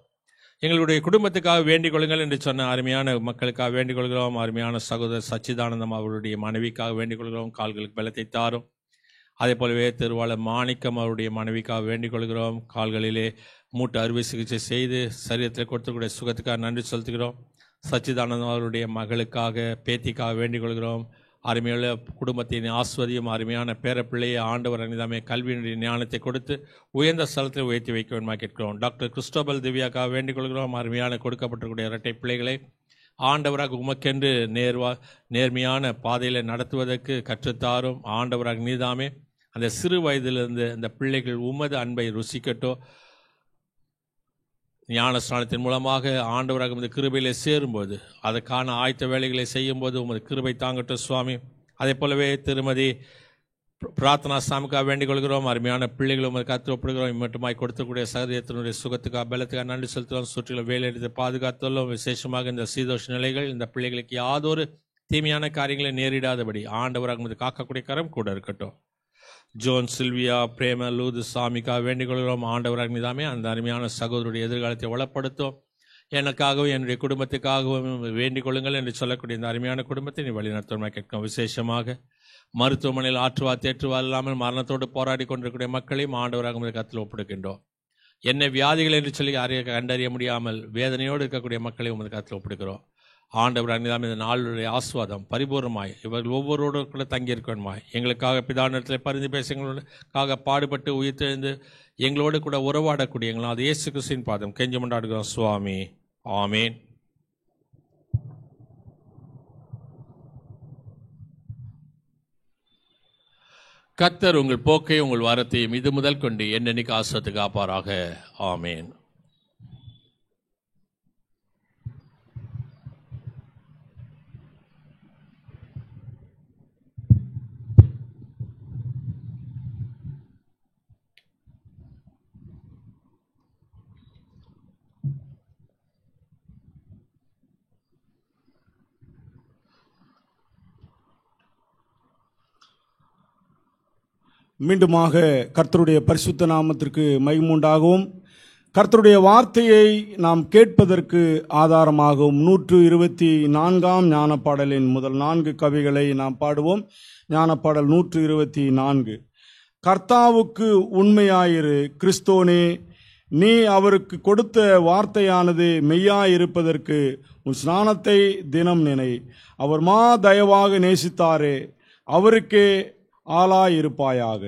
எங்களுடைய குடும்பத்துக்காக வேண்டிக் கொள்ளுங்கள் என்று சொன்ன அருமையான மக்களுக்காக வேண்டிக் கொள்கிறோம். அருமையான சகோதரர் சச்சிதானந்தம் அவருடைய மனைவிக்காக வேண்டிக் கொள்கிறோம். கால்களுக்கு பலத்தை தாரும். அதே போலவே திருவாளர் மாணிக்கம் அவருடைய மனைவிக்காக வேண்டிக் கொள்கிறோம். கால்களிலே மூட்டு அறுவை சிகிச்சை செய்து சரீரத்தில் கொடுத்துக்கூடிய சுகத்துக்காக நன்றி செலுத்துகிறோம். சச்சிதானந்தம் அவருடைய மகளுக்காக, பேத்திக்காக வேண்டிக் கொள்கிறோம். அருமையுள்ள குடும்பத்தின் ஆஸ்வதியும் அருமையான பேரப்பிள்ளையை ஆண்டவர் அனிதாமே கல்வியினுடைய ஞானத்தை கொடுத்து உயர்ந்த ஸ்தலத்தில் உயர்த்தி வைக்க வேண்டுமா கேட்கிறோம். டாக்டர் கிறிஸ்டோபல் திவ்யாக்காக வேண்டிக் கொள்கிறோம். அருமையான கொடுக்கப்பட்டிருக்கூடிய இரட்டை பிள்ளைகளை ஆண்டவராக உமக்கென்று நேர்மையான பாதையில் நடத்துவதற்கு கற்றுத்தாரும். ஆண்டவராக நீதாமே அந்த சிறு வயதிலிருந்து அந்த பிள்ளைகள் உமது அன்பை ருசிக்கட்டோ. ஞான ஸ்நானத்தின் மூலமாக ஆண்டவராக உமது கிருபையிலே சேரும்போது அதற்கான ஆயத்த வேலைகளை செய்யும்போது உமது கிருபை தாங்கட்டும் சுவாமி. அதே போலவே திருமதி பிரார்த்தனா சாமிக்காக வேண்டிக் கொள்கிறோம். அருமையான பிள்ளைகள் உமது கற்று ஒப்பிடுகிறோம். இம்மட்டுமாய் கொடுத்தக்கூடிய சகரியத்தினுடைய சுகத்துக்காக பலத்துக்காக நன்றி செலுத்துகிறோம். சுற்றிலும் வேலையெடுத்து பாதுகாத்துள்ளோம். விசேஷமாக இந்த சீதோஷ நிலைகள் இந்த பிள்ளைகளுக்கு யாதொரு தீமையான காரியங்களை நேரிடாதபடி ஆண்டவராக உமது காக்கக்கூடிய கரம் கூட இருக்கட்டும். ஜோன், சில்வியா, பிரேம, லூது சாமிக்காக வேண்டிக் கொள்கிறோம். ஆண்டவராக நீதாமே அந்த அருமையான சகோதரருடைய எதிர்காலத்தை வளப்படுத்தும். எனக்காகவும் என்னுடைய குடும்பத்துக்காகவும் வேண்டிக் கொள்ளுங்கள் என்று சொல்லக்கூடிய இந்த அருமையான குடும்பத்தை நீ வழிநடத்துவதாக கேட்கும். விசேஷமாக மருத்துவமனையில் ஆற்றுவா தேற்றுவா இல்லாமல் மரணத்தோடு போராடி கொண்டிருக்கூடிய மக்களையும் ஆண்டவராக உமது கரத்தில் ஒப்படைக்கின்றோம். என்ன வியாதிகள் என்று சொல்லி கண்டறிய முடியாமல் வேதனையோடு இருக்கக்கூடிய மக்களை உமது கரத்தில் ஒப்படைக்கிறோம். ஆண்டவர் அனிதாம் இந்த நாளுடைய ஆஸ்வாதம் பரிபூர்ணமாய் இவர்கள் ஒவ்வொருவரோடு கூட தங்கியிருக்கணுமாய் எங்களுக்காக பிதானிடத்தில் பரிந்து பேச எங்களுக்காக பாடுபட்டு உயிர்த்தெழுந்து எங்களோடு கூட உறவாடக்கூடிய எங்களும் அது இயேசு கிறிஸ்துவின் பாதம் கெஞ்சி கொண்டாடுகிறோம் சுவாமி. ஆமீன். கர்த்தர் உங்கள் போக்கை உங்கள் வாரத்தையும் இது முதல் கொண்டு என்னென்னைக்கு ஆசிரத்து காப்பாராக. ஆமீன். மீண்டுமாக கர்த்தருடைய பரிசுத்த நாமத்திற்கு மகிமுண்டாகவும் கர்த்தருடைய வார்த்தையை நாம் கேட்பதற்கு ஆதாரமாகவும் 124ஆம் ஞானப்பாடலின் முதல் 4 கவிகளை நாம் பாடுவோம். ஞானப்பாடல் 124. கர்த்தாவுக்கு உண்மையாயிரு கிறிஸ்தோனே, நீ அவருக்கு கொடுத்த வார்த்தையானது மெய்யாயிருப்பதற்கு உன் ஸ்நானத்தை தினம் நினை. அவர் மா தயவாக நேசித்தாரே, அவருக்கே ஆளாயிருப்பாயாக.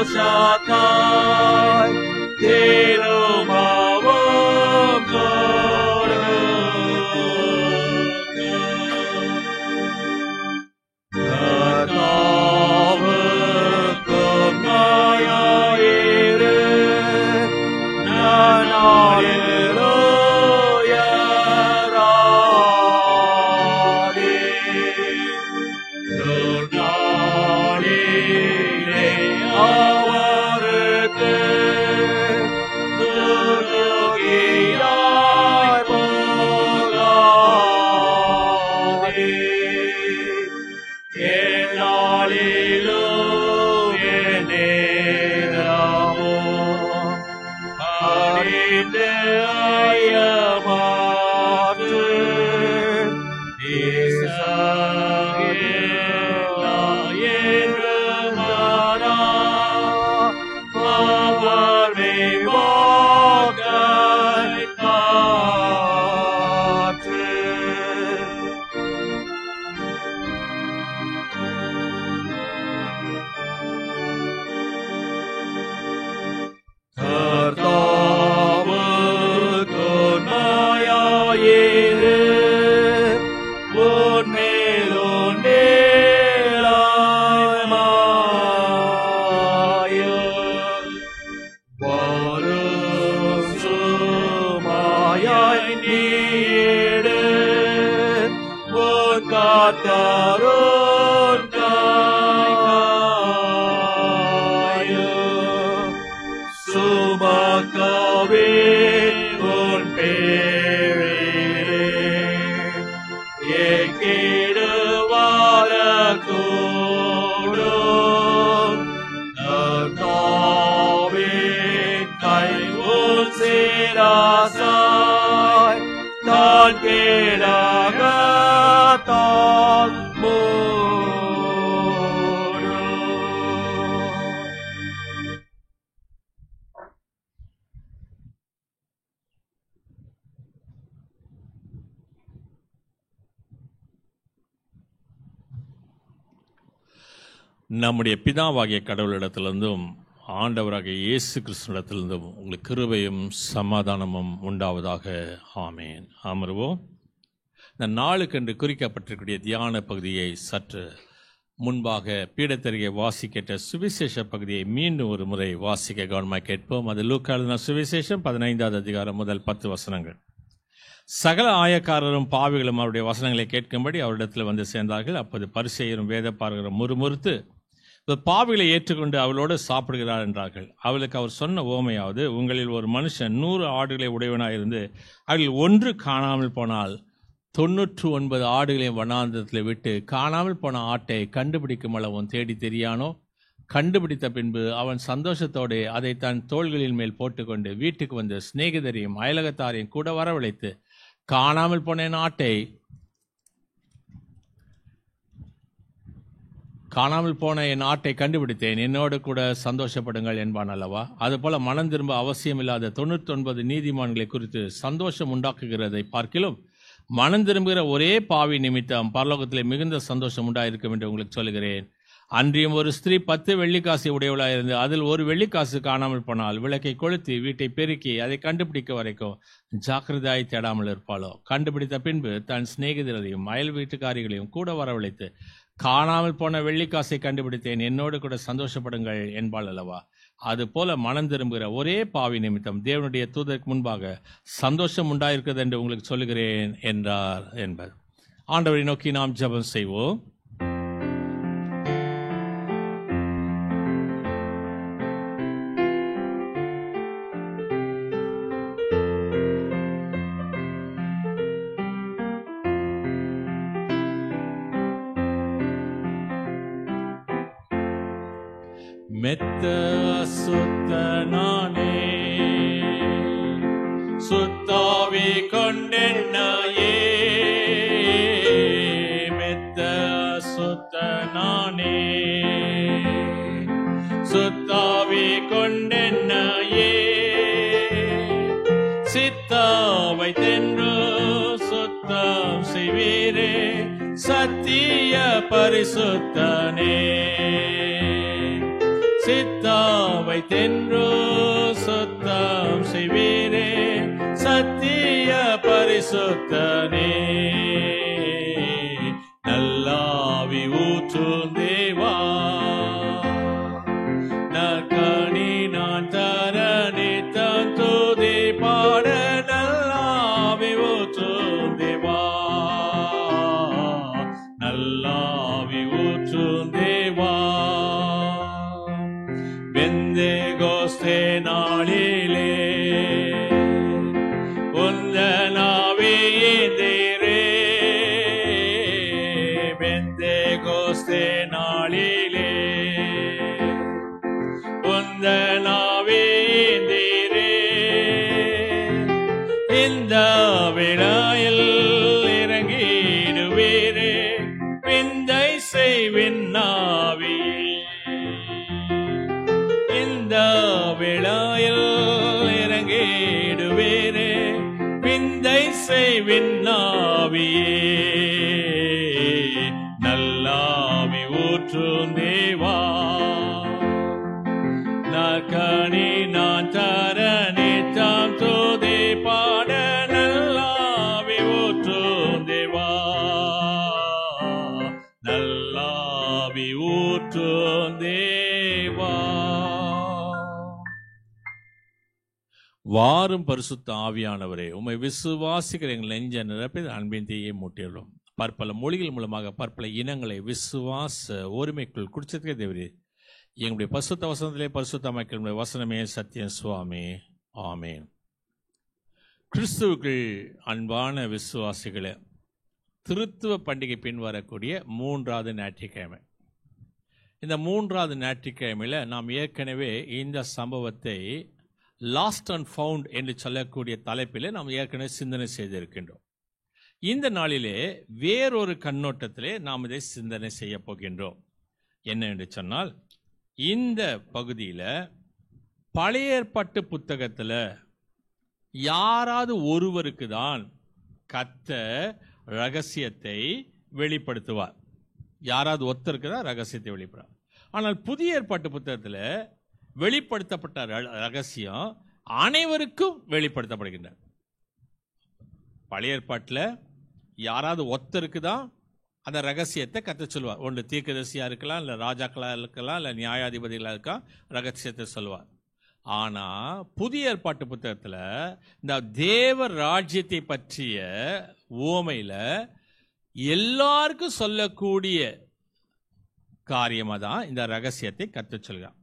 சந்தோஷத்தாய் திரும்பவும் கர்த்தாவுக்கும் மாயாயிரு நாளிலுயராதே நாளிலே அவருக்கு துரோகியாய் போகாதே எந்நாளிலும் என் நேரமும் அறிந்து ஐயமாற்று இஸ்ரவேலா என்று மாறா அவர் வாக்கை காற்று கர்த்தாவுக்கும் மாயாயிரு உன்மேலும் நேராய் மாயம் வரும் சுமையாய் நீடு உன் காத்தாரோன் காயம் சுமக்கவே உன் பேரிலே எங்கேடு வரக்கூடும் கர்த்தாவின் கை உன் சிரசாய் தான் கேடாக தான் மூடும். நம்முடைய பிதாவாகிய கடவுளிடத்திலிருந்தும் ஆண்டவராகிய இயேசு கிறிஸ்துவிடத்திலிருந்தும் உங்களுக்கு கிருபையும் சமாதானமும் உண்டாவதாக. ஆமேன். அமர்வோம். இந்த நாளுக்கென்று குறிக்கப்பட்டிருக்கூடிய தியான பகுதியை சற்று முன்பாக பீடத்தருகே வாசிக்கிட்ட சுவிசேஷ பகுதியை மீண்டும் ஒரு முறை வாசிக்க கவனமாக கேட்போம். அது லூக்கா எழுதின சுவிசேஷம் 15வது அதிகாரம் முதல் 10 வசனங்கள். சகல ஆயக்காரரும் பாவிகளும் அவருடைய வசனங்களை கேட்கும்படி அவரிடத்தில் வந்து சேர்ந்தார்கள். அப்போது பரிசேயரும் வேதபாரகரும் முறுமுறுத்து பாவிகளை ஏற்றுக்கொண்டு அவளோடு சாப்பிடுகிறார் என்றார்கள். அவளுக்கு அவர் சொன்ன ஓமையாவது, உங்களில் ஒரு மனுஷன் 100 ஆடுகளை உடையவனாயிருந்து அவளில் ஒன்று காணாமல் போனால் 99 ஆடுகளையும் வனாந்தரத்தில் விட்டு காணாமல் போன ஆட்டை கண்டுபிடிக்கும் அளவும் தேடி தெரியானோ? கண்டுபிடித்த பின்பு அவன் சந்தோஷத்தோடு அதை தன் தோள்களின் மேல் போட்டுக்கொண்டு வீட்டுக்கு வந்து சிநேகிதரையும் அயலகத்தாரையும் கூட வரவழைத்து, காணாமல் போன என் ஆட்டை கண்டுபிடித்தேன், என்னோடு கூட சந்தோஷப்படுங்கள் என்பான் அல்லவா? அதுபோல மனம் திரும்ப அவசியமில்லாத 99 நீதிமான்களை குறித்து சந்தோஷம் உண்டாக்குகிறதை பார்க்கிலும் மனம் திரும்புகிற ஒரே பாவி நிமித்தம் பரலோகத்திலே மிகுந்த சந்தோஷம் உண்டாயிருக்கும் என்று உங்களுக்கு சொல்கிறேன். அன்றியும் ஒரு ஸ்திரீ 10 வெள்ளிக்காசை உடையவளாயிருந்து அதில் ஒரு வெள்ளிக்காசு காணாமல் போனால் விளக்கை கொளுத்தி வீட்டை பெருக்கி அதை கண்டுபிடிக்க வரைக்கும் ஜாக்கிரதையாய் தேடாமல் இருப்பாளோ? கண்டுபிடித்த பின்பு தன் சிநேகிதரையும் அயல் வீட்டுக்காரிகளையும் கூட வரவழைத்து, காணாமல் போன வெள்ளிக்காசை கண்டுபிடித்தேன், என்னோடு கூட சந்தோஷப்படுங்கள் என்பாள் அல்லவா? அதுபோல மனம் திரும்புகிற ஒரே பாவி நிமித்தம் தேவனுடைய தூதருக்கு முன்பாக சந்தோஷம் உண்டாயிருக்கிறது என்று உங்களுக்கு சொல்லுகிறேன் என்றார் என்பது. ஆண்டவரை நோக்கி நாம் ஜெபம் செய்வோம். மெத்த சுத்த நானே சுத்தாவி கொண்டென்னையே, மெத்த சுத்த நானே சுத்தாவி கொண்டென்னையே, சித்தாவை தென்று சுத்தம் செய்வீரே சத்திய பரிசுத்தனே, சித்தாவை தென்றோ சுத்தம் செய்வீரே சத்திய பரிசுத்தனே நல்லாவி ஊற்றும் தேவா நற்கனி நான் தர நித்தம் துதி பாட நல்லாவி ஊற்றும் தேவா நல்லாவி ஊற்றும் தேவா பெந்தேகோஸ்தே நாளிலே உந்தனாவே ஏந்தீரே பெந்தேகோஸ்தே நாளிலே உந்தனாவே ஏந்தீரே இந்த விழாயில் இறங்கிடுவீரே விந்தை செய்வின்னாவியே இந்த விழாயில் இறங்கிடுவீரே விந்தை செய்வின்னாவியே நல்லாவி ஊற்றும் தேவா நற்கனி நான் தர நித்தம் துதி பாட நல்லாவி ஊற்றும் தேவா நல்லாவி ஊற்றும் தேவா. வாரும் பரிசுத்த ஆவியானவரே, உம்மை விசுவாசிக்கிற எங்கள் நெஞ்ச நிரப்பி அன்பின் தீயை மூட்டியுள்ளோம். பற்பல மொழிகள் மூலமாக பற்பல இனங்களை விசுவாச ஒருமைக்குள் குடிச்சதுக்கே தேவரே, எங்களுடைய பரிசுத்த வசனத்திலே பரிசுத்த அமைக்கிற வசனமே சத்தியம் சுவாமி. ஆமேன். கிறிஸ்துவுக்குள் அன்பான விசுவாசிகளே, திருத்துவ பண்டிகை பின்வரக்கூடிய 3வது ஞாயிற்றுக்கிழமை. இந்த 3வது ஞாயிற்றுக்கிழமையில் நாம் ஏற்கனவே இந்த சம்பவத்தை லாஸ்ட் அண்ட் ஃபவுண்ட் என்று சொல்லக்கூடிய தலைப்பில் நாம் ஏற்கனவே சிந்தனை செய்திருக்கின்றோம். இந்த நாளிலே வேறொரு கண்ணோட்டத்திலே நாம் இதை சிந்தனை செய்ய போகின்றோம். என்ன என்று சொன்னால், இந்த பகுதியில் பழைய ஏற்பாட்டு புத்தகத்தில் யாராவது ஒருவருக்கு தான் கர்த்தர் ரகசியத்தை வெளிப்படுத்துவார். யாராவது ஒருத்தருக்கு தான் ரகசியத்தை வெளிப்படுவார். ஆனால் புதிய ஏற்பாட்டு புத்தகத்தில் வெளிப்படுத்தப்பட்ட ரகசியம் அனைவருக்கும் வெளிப்படுத்தப்படுகின்றன. பழைய ஏற்பாட்டில் யாராவது ஒருத்தருக்கு தான் அந்த ரகசியத்தை கற்று சொல்லுவார். ஒன்று தீர்க்கதரிசியாக இருக்கலாம், இல்லை ராஜாக்களாக இருக்கலாம், இல்லை நியாயாதிபதிகளாக இருக்கலாம், ரகசியத்தை சொல்லுவார். ஆனால் புதிய ஏற்பாட்டு புத்தகத்தில் இந்த தேவ ராஜ்யத்தை பற்றிய உவமையில் எல்லாருக்கும் சொல்லக்கூடிய காரியமாக தான் இந்த ரகசியத்தை கற்று சொல்கிறார்.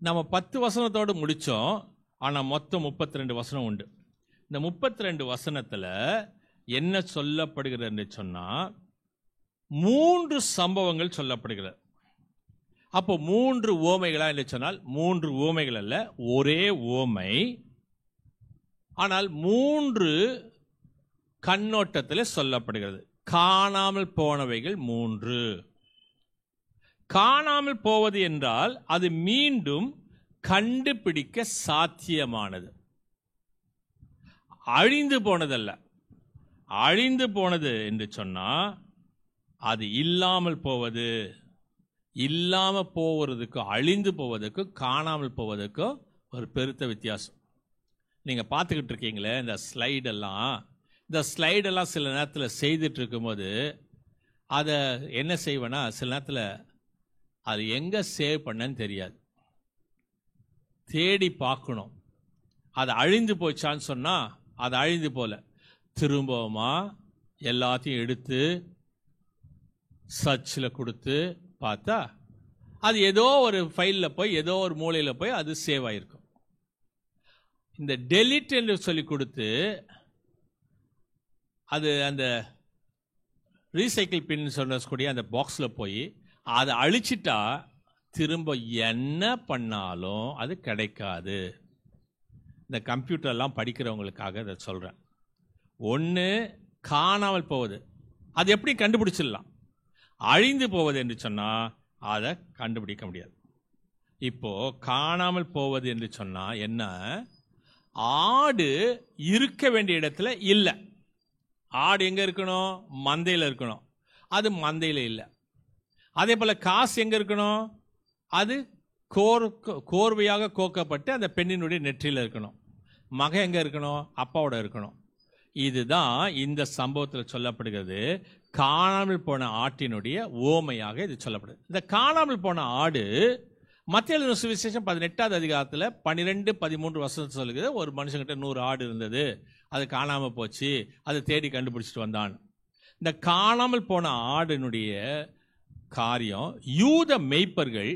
நம்ம 10 வசனத்தோடு முடித்தோம். ஆனால் மொத்தம் 32 வசனம் உண்டு. இந்த 32 வசனத்தில் என்ன சொல்லப்படுகிறது என்று சொன்னால், 3 சம்பவங்கள் சொல்லப்படுகிறது. அப்போ 3 ஓமைகளா என்று சொன்னால் 3 ஓமைகள் அல்ல, ஒரே ஓமை. ஆனால் 3 கண்ணோட்டத்தில் சொல்லப்படுகிறது. காணாமல் போனவைகள் 3. காணாமல் போவது என்றால் அது மீண்டும் கண்டுபிடிக்க சாத்தியமானது, அழிந்து போனதல்ல. அழிந்து போனது என்று சொன்னால் அது இல்லாமல் போவது. இல்லாமல் போவதுக்கும் அழிந்து போவதற்கும் காணாமல் போவதற்கும் ஒரு பெருத்த வித்தியாசம். நீங்கள் பார்த்துக்கிட்டு இருக்கீங்களே இந்த ஸ்லைடெல்லாம் சில நேரத்தில் செய்துட்டு இருக்கும்போது அதை என்ன செய்வேன்னா, சில நேரத்தில் அது எங்கே சேவ் பண்ணன்னு தெரியாது, தேடி பார்க்கணும். அது அழிந்து போச்சான்னு சொன்னால் அது அழிந்து போல, திரும்பவுமா எல்லாத்தையும் எடுத்து சர்ச்சில் கொடுத்து பார்த்தா அது ஏதோ ஒரு ஃபைலில் போய் ஏதோ ஒரு மூலையில் போய் அது சேவ் ஆகிருக்கும். இந்த டெலிட் என்று சொல்லி கொடுத்து அது அந்த ரீசைக்கிள் பின் சொல்லக்கூடிய அந்த பாக்ஸில் போய் அதை அழிச்சிட்டா திரும்ப என்ன பண்ணாலும் அது கிடைக்காது. இந்த கம்ப்யூட்டர்லாம் படிக்கிறவங்களுக்காக இதை சொல்கிறேன். ஒன்று காணாமல் போவது, அது எப்படி கண்டுபிடிச்சிடலாம். அழிந்து போவது என்று சொன்னால் அதை கண்டுபிடிக்க முடியாது. இப்போது காணாமல் போவது என்று சொன்னால் என்ன, ஆடு இருக்க வேண்டிய இடத்துல இல்லை. ஆடு எங்கே இருக்கணும்? மந்தையில் இருக்கணும். அது மந்தையில் இல்லை. அதே போல் காசு எங்கே இருக்கணும்? அது கோர்வையாக கோக்கப்பட்டு அந்த பெண்ணினுடைய நெற்றியில் இருக்கணும். மகன் எங்கே இருக்கணும்? அப்பாவோட இருக்கணும். இதுதான் இந்த சம்பவத்தில் சொல்லப்படுகிறது. காணாமல் போன ஆட்டினுடைய ஓமையாக இது சொல்லப்படுது. இந்த காணாமல் போன ஆடு மத்திய எழுதின சுவிசேஷம் 18வது அதிகாரத்தில் 12-13 வசனம் சொல்லுகிறது. ஒரு மனுஷங்கிட்ட 100 ஆடு இருந்தது, அது காணாமல் போச்சு, அதை தேடி கண்டுபிடிச்சிட்டு வந்தான். இந்த காணாமல் போன ஆடினுடைய காரியம் யூத மெய்ப்பர்கள்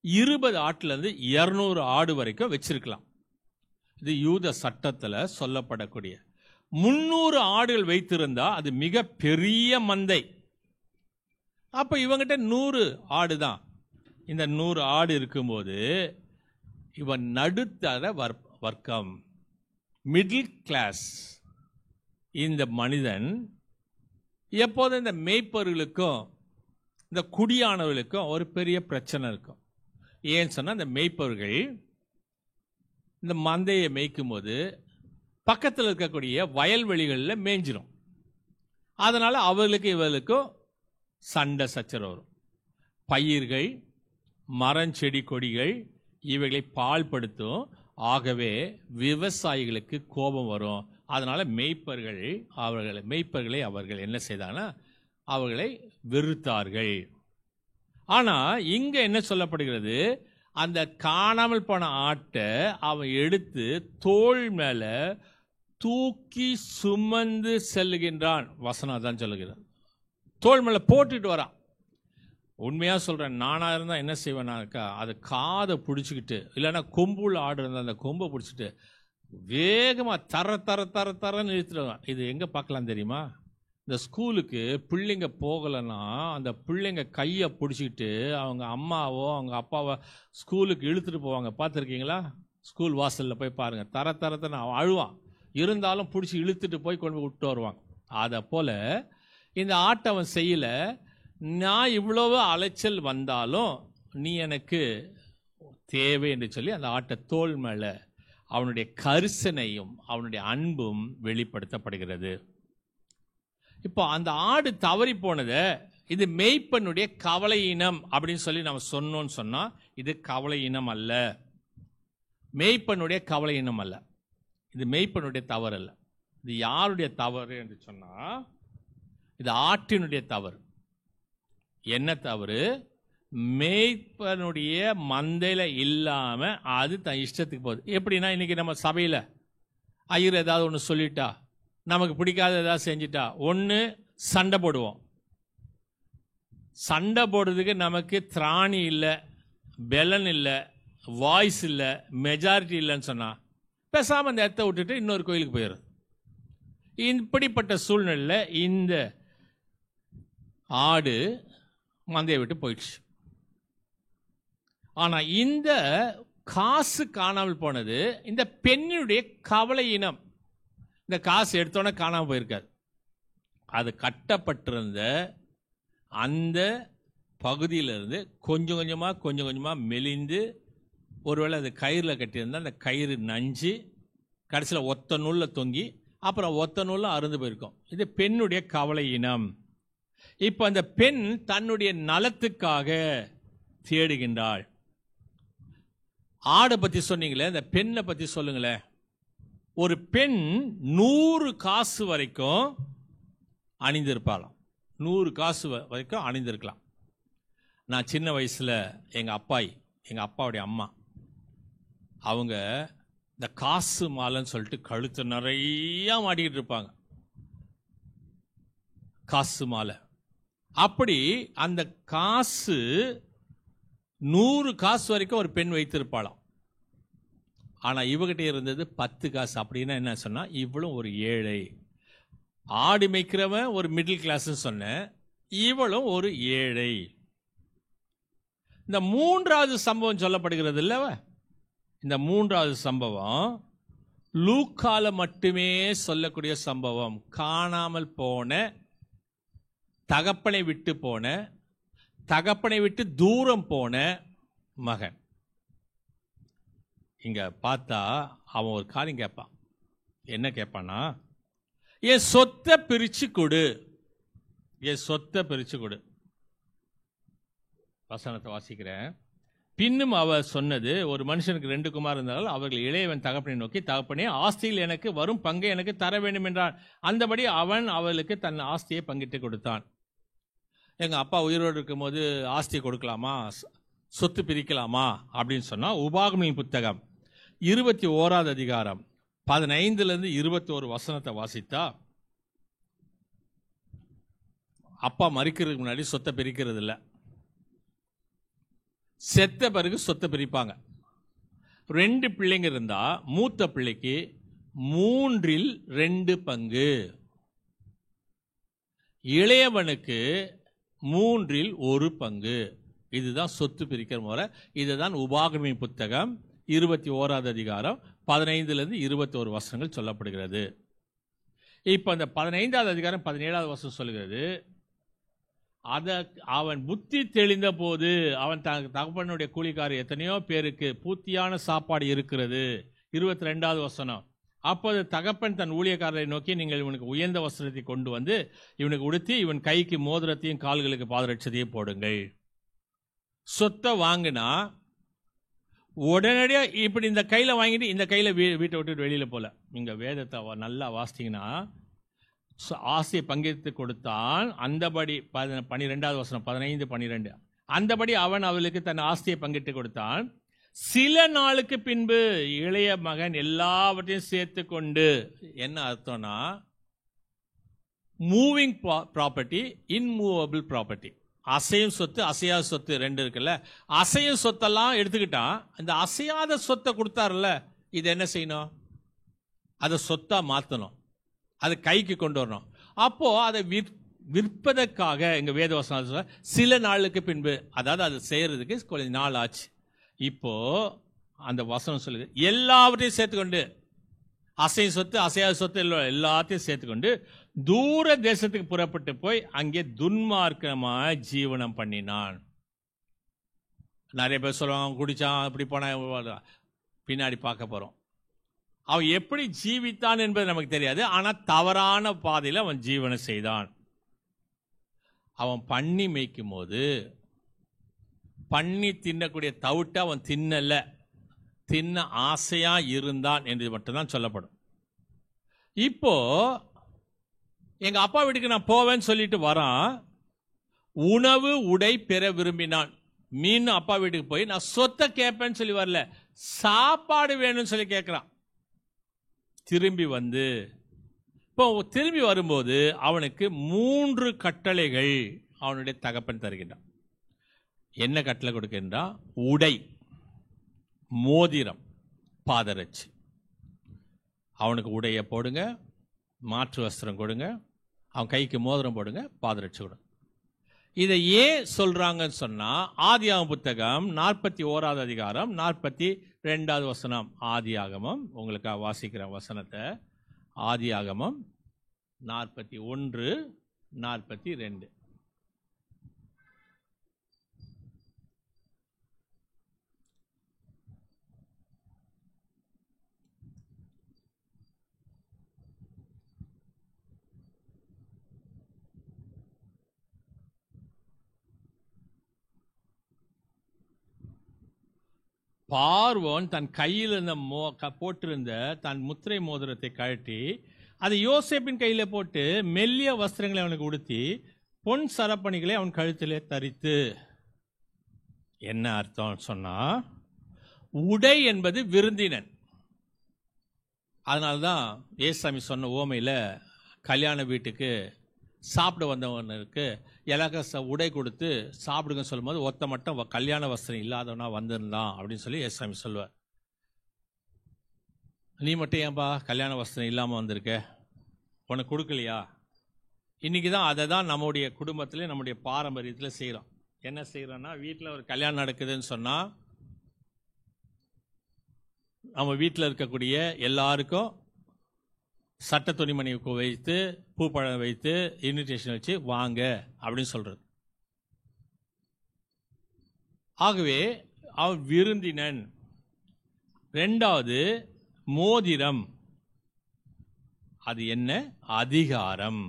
20 ஆட்டிலிருந்து 200 ஆடு வரைக்கும் வச்சிருக்கலாம். இது யூத சட்டத்தில் சொல்லப்படக்கூடிய. 300 ஆடுகள் வைத்திருந்தா அது மிக பெரிய மந்தை. அப்ப இவங்கிட்ட 100 ஆடு தான். இந்த 100 ஆடு இருக்கும்போது இவன் நடுத்தர வர்க்கம், மிடில் கிளாஸ். இந்த மனிதன் எப்போதும் இந்த மேய்ப்பர்களுக்கும் இந்த குடியானவர்களுக்கும் ஒரு பெரிய பிரச்சனை இருக்கும். ஏன்னு சொன்னா, இந்த மேய்ப்பவர்கள் இந்த மந்தையை மேய்க்கும் போது பக்கத்தில் இருக்கக்கூடிய வயல்வெளிகளில் மேய்ஞ்சிரும். அதனால அவர்களுக்கு இவர்களுக்கும் சண்டை சச்சரவு வரும். பயிர்கள், மரம், செடி, கொடிகள் இவைகளை பாழ்படுத்தும். ஆகவே விவசாயிகளுக்கு கோபம் வரும். அதனால மேய்ப்பர்களை அவர்கள் என்ன செய்தாங்கன்னா அவர்களை வெறுத்தார்கள். ஆனா இங்க என்ன சொல்லப்படுகிறது? அந்த காணாமல் போன ஆட்டை அவன் எடுத்து தோள் மேல தூக்கி சுமந்து செல்லுகின்றான். வசனம் தான் சொல்லுகிறான். தோள் மேல போட்டுட்டு வரான். உண்மையா சொல்றேன், நானா இருந்தா என்ன செய்வேனாக்கா, அது காதை பிடிச்சிக்கிட்டு, இல்லைன்னா கொம்புள்ள ஆடு இருந்தா அந்த கொம்பை பிடிச்சிட்டு வேகமா தர தர தர தரன்னு இழுத்துடுவான். இது எங்க பார்க்கலாம் தெரியுமா? இந்த ஸ்கூலுக்கு பிள்ளைங்க போகலைன்னா அந்த பிள்ளைங்க கையை பிடிச்சிக்கிட்டு அவங்க அம்மாவோ அவங்க அப்பாவோ ஸ்கூலுக்கு இழுத்துட்டு போவாங்க. பார்த்துருக்கீங்களா? ஸ்கூல் வாசலில் போய் பாருங்க. தர தரத்தனை அவன் அழுவான், இருந்தாலும் பிடிச்சி இழுத்துட்டு போய் கொண்டு போய் விட்டு வருவாங்க. அதை போல இந்த ஆட்டை அவன் செய்யல. நான் இவ்வளவு அலைச்சல் வந்தாலும் நீ எனக்கு தேவை என்று சொல்லி அந்த ஆட்டை தோள் மேலே அவனுடைய கரிசனையும் அவனுடைய அன்பும் வெளிப்படுத்தப்படுகிறது. இப்போ அந்த ஆடு தவறி போனதை இது மேய்ப்பனுடைய கவலை இனம் அப்படின்னு சொல்லி நம்ம சொன்னோன்னு சொன்னா, இது கவலை இனம் அல்ல, மேய்ப்பனுடைய கவலை இனம் அல்ல, இது மேய்ப்பனுடைய தவறு அல்ல. இது யாருடைய தவறு என்று சொன்னா, இது ஆட்டினுடைய தவறு. என்ன தவறு? மேய்ப்பனுடைய மந்தையில இல்லாம அது தன் இஷ்டத்துக்கு போகுது. எப்படின்னா, இன்னைக்கு நம்ம சபையில ஐயர் ஏதாவது ஒன்று சொல்லிட்டா, நமக்கு பிடிக்காத ஏதாவது செஞ்சிட்டா, ஒன்று சண்டை போடுவோம். சண்டை போடுறதுக்கு நமக்கு திராணி இல்லை, பெலன் இல்லை, வாய்ஸ் இல்லை, மெஜாரிட்டி இல்லைன்னு சொன்னா பேசாம அந்த இடத்த விட்டுட்டு இன்னொரு கோயிலுக்கு போயிடும். இப்படிப்பட்ட சூழ்நிலையில் இந்த ஆடு மந்தையை விட்டு போயிடுச்சு. ஆனா இந்த காசு காணாமல் போனது இந்த பெண்ணுடைய கவலை இனம். இந்த காசு எடுத்தோன்னே காணாமல் போயிருக்காது. அது கட்டப்பட்டிருந்த அந்த பகுதியிலிருந்து கொஞ்சம் கொஞ்சமாக மெலிந்து, ஒருவேளை அது கயிறில் கட்டியிருந்தால் அந்த கயிறு நஞ்சு கடைசியில் ஒத்த நூலில் தொங்கி அப்புறம் ஒத்த நூலில் அருந்து போயிருக்கும். இது பெண்ணுடைய கவலை இனம். இப்போ அந்த பெண் தன்னுடைய நலத்துக்காக தேடுகின்றாள். ஆடை பற்றி சொன்னீங்களே, இந்த பெண்ணை பற்றி சொல்லுங்களேன். ஒரு பெண் 100 காசு வரைக்கும் அணிந்திருப்பாளாம். 100 காசு வரைக்கும் அணிந்திருக்கலாம். நான் சின்ன வயசில் எங்கள் அப்பாவுடைய அம்மா அவங்க இந்த காசு மாலைன்னு சொல்லிட்டு கழுத்து நிறையா மாட்டிக்கிட்டு இருப்பாங்க. காசு மாலை. அப்படி அந்த காசு 100 காசு வரைக்கும் ஒரு பெண் வைத்திருப்பாளாம். ஆனால் இவகிட்ட இருந்தது 10 காசு. அப்படின்னா என்ன சொன்னா, இவளும் ஒரு ஏழை. ஆடு மேய்க்கிறவன் ஒரு மிடில் கிளாஸ் சொன்னேன், இவளும் ஒரு ஏழை. இந்த 3வது சம்பவம் சொல்லப்படுகிறது இல்லவ, இந்த 3வது சம்பவம் லூக்கால மட்டுமே சொல்லக்கூடிய சம்பவம். காணாமல் போன, தகப்பனை விட்டு தூரம் போன மகன். இங்க பார்த்தா அவன் ஒரு காரியம் கேட்பான். என்ன கேட்பான்னா, என் சொத்தை பிரிச்சு கொடு, என் சொத்தை பிரிச்சு கொடு. வசனத்தை வாசிக்கிறேன். பின்னும் அவர் சொன்னது, ஒரு மனுஷனுக்கு 2 குமார் இருந்தால் அவர்கள் இளையவன் தகப்பனை நோக்கி, தகப்பனே, ஆஸ்தியில் எனக்கு வரும் பங்கை எனக்கு தர வேண்டும் என்றான். அந்தபடி அவன் அவளுக்கு தன் ஆஸ்தியை பங்கிட்டு கொடுத்தான். எங்க அப்பா உயிரோடு இருக்கும்போது ஆஸ்தியை கொடுக்கலாமா, சொத்து பிரிக்கலாமா அப்படின்னு சொன்னா, உபாகமத்தின் புத்தகம் 21ஆவது அதிகாரம் 15 to 21 வாசித்தா, அப்பா மரிக்கிறதுக்கு முன்னாடி சொத்தை பிரிக்கிறது இல்லை, செத்த பிறகு சொத்தை பிரிப்பாங்க. 2 பிள்ளைங்க இருந்தா மூத்த பிள்ளைக்கு 3/2 பங்கு, இளையவனுக்கு 3/1 பங்கு. இதுதான் சொத்து பிரிக்கிற முறை. இதுதான் உபாகமத்தின் புத்தகம் 21ஆவது அதிகாரம் 15 to 21 சொல்லப்படுகிறது. இப்ப அந்த 15ஆவது அதிகாரம் 17ஆவது வசனம் சொல்லுகிறது, அவன் புத்தி தெளிந்த போது அவன் தகப்பனுடைய கூலிக்காரர் எத்தனையோ பேருக்கு பூர்த்தியான சாப்பாடு இருக்கிறது. 22ஆவது வசனம், அப்போது தகப்பன் தன் ஊழியக்காரரை நோக்கி, நீங்கள் இவனுக்கு உயர்ந்த வஸ்திரத்தை கொண்டு வந்து இவனுக்கு உடுத்தி இவன் கைக்கு மோதிரத்தையும் கால்களுக்கு பாதரட்சத்தையும் போடுங்கள். சொத்தை வாங்கினா உடனடியாக இப்படி இந்த கையில வாங்கிட்டு இந்த கையில வீட்டை விட்டு வெளியில போல. நீங்க வேதத்தை நல்லா வாசித்தீங்கன்னா, ஆசையை பங்கிட்டு கொடுத்தான். அந்தபடி 12ஆவது வசனம் 15-12, அந்தபடி அவன் அவளுக்கு தன் ஆஸ்தியை பங்கிட்டு கொடுத்தான். சில நாளுக்கு பின்பு இளைய மகன் எல்லாவற்றையும் சேர்த்து கொண்டு, என்ன அர்த்தம்னா, மூவிங் ப்ராப்பர்ட்டி, இன்மூவபிள் ப்ராப்பர்ட்டி, அசையும் சொத்து அசையாத சொத்து 2 இருக்குல்ல. அசையும் சொத்தெல்லாம் எடுத்துக்கிட்டான். அந்த அசையாத சொத்தை கொடுத்தாருல்ல, இது என்ன செய்யணும், அதை சொத்தா மாற்றணும், அதை கைக்கு கொண்டு வரணும். அப்போ அதை விற்பதற்காக எங்க வேதவசனம் சில நாளுக்கு பின்பு, அதாவது அதை செய்யறதுக்கு கொஞ்சம் நாள் ஆச்சு. இப்போ அந்த வசனம் சொல்லுது, எல்லாவற்றையும் சேர்த்துக்கொண்டு, அசையும் சொத்து அசையாத சொத்து எல்லாத்தையும் சேர்த்துக்கொண்டு தூர தேசத்துக்கு புறப்பட்டு போய் அங்கே துன்மார்க்கமாய் ஜீவனம் பண்ணினான். நிறைய பேர் சொல்லுவாங்க, அவன் குடிச்சான் அப்படி போனா, பின்னாடி பார்க்க போறோம். அவன் எப்படி ஜீவித்தான் என்பது நமக்கு தெரியாது. ஆனா தவறான பாதையில் அவன் ஜீவனம் செய்தான். அவன் பண்ணி மேய்க்கும் போது பண்ணி தின்னக்கூடிய தவிட்ட அவன் தின்னல, தின்ன ஆசையா இருந்தான் என்று மட்டும்தான் சொல்லப்படும். இப்போ எங்க அப்பா வீட்டுக்கு நான் போவேன்னு சொல்லிட்டு வரான். உணவு உடை பெற விரும்பினான். மீன் அப்பா வீட்டுக்கு போய் நான் சொத்தை கேட்பேன்னு சொல்லி வரல, சாப்பாடு வேணும்னு சொல்லி கேட்கிறான். திரும்பி வந்து இப்போ திரும்பி வரும்போது அவனுக்கு 3 கட்டளைகள் அவனுடைய தகப்பன் தருகின்றான். என்ன கட்டளை கொடுக்கின்றான்? உடை, மோதிரம், பாதரட்சி. அவனுக்கு உடைய போடுங்க, மாற்று வஸ்திரம் கொடுங்க, அவன் கைக்கு மோதிரம் போடுங்க, பாதரட்சி கொடுங்க. இதை ஏன் சொல்றாங்கன்னு சொன்னா, ஆதியாகமம் புத்தகம் 41ஆவது அதிகாரம் 42வது வசனம். ஆதியாகமம், உங்களுக்கு வாசிக்கிற வசனத்தை, ஆதியாகமம் 41-42. பார்வோன் தன் கையில் இருந்த போட்டிருந்த தன் முத்திரை மோதிரத்தை கழட்டி அதை யோசேப்பின் கையில போட்டு மெல்லிய வஸ்திரங்களை அவனுக்கு உடுத்தி பொன் சரப்பணிகளை அவன் கழுத்திலே தரித்து. என்ன அர்த்தம் சொன்னா, உடை என்பது விருந்தினன். அதனால்தான் ஏசாமி சொன்ன ஓமையில கல்யாண வீட்டுக்கு சாப்பிட வந்தவனுக்கு எல்லாருக்கும் உடை கொடுத்து சாப்பிடுங்க சொல்லும் போது ஒத்த மட்டும் கல்யாண வஸ்திரம் இல்லாதவனா வந்திருந்தான் அப்படின்னு சொல்லி ஏசாமி சொல்லுவார். நீ மட்டும் ஏன்பா கல்யாண வஸ்திரம் இல்லாமல் வந்திருக்க, உனக்கு கொடுக்கலையா? இன்னைக்கு தான் அதை தான் நம்முடைய குடும்பத்தில் நம்முடைய பாரம்பரியத்தில் செய்கிறோம். என்ன செய்கிறோன்னா, வீட்டில் ஒரு கல்யாணம் நடக்குதுன்னு சொன்னால் நம்ம வீட்டில் இருக்கக்கூடிய எல்லாருக்கும் சட்ட துணிமணி வைத்து பூப்பழம் வைத்து இன்விடேஷன் வச்சு வாங்க அப்படின்னு சொல்றது. ஆகவே அவன் விருந்தினன். 2வது மோதிரம், அது என்ன? அதிகாரம்.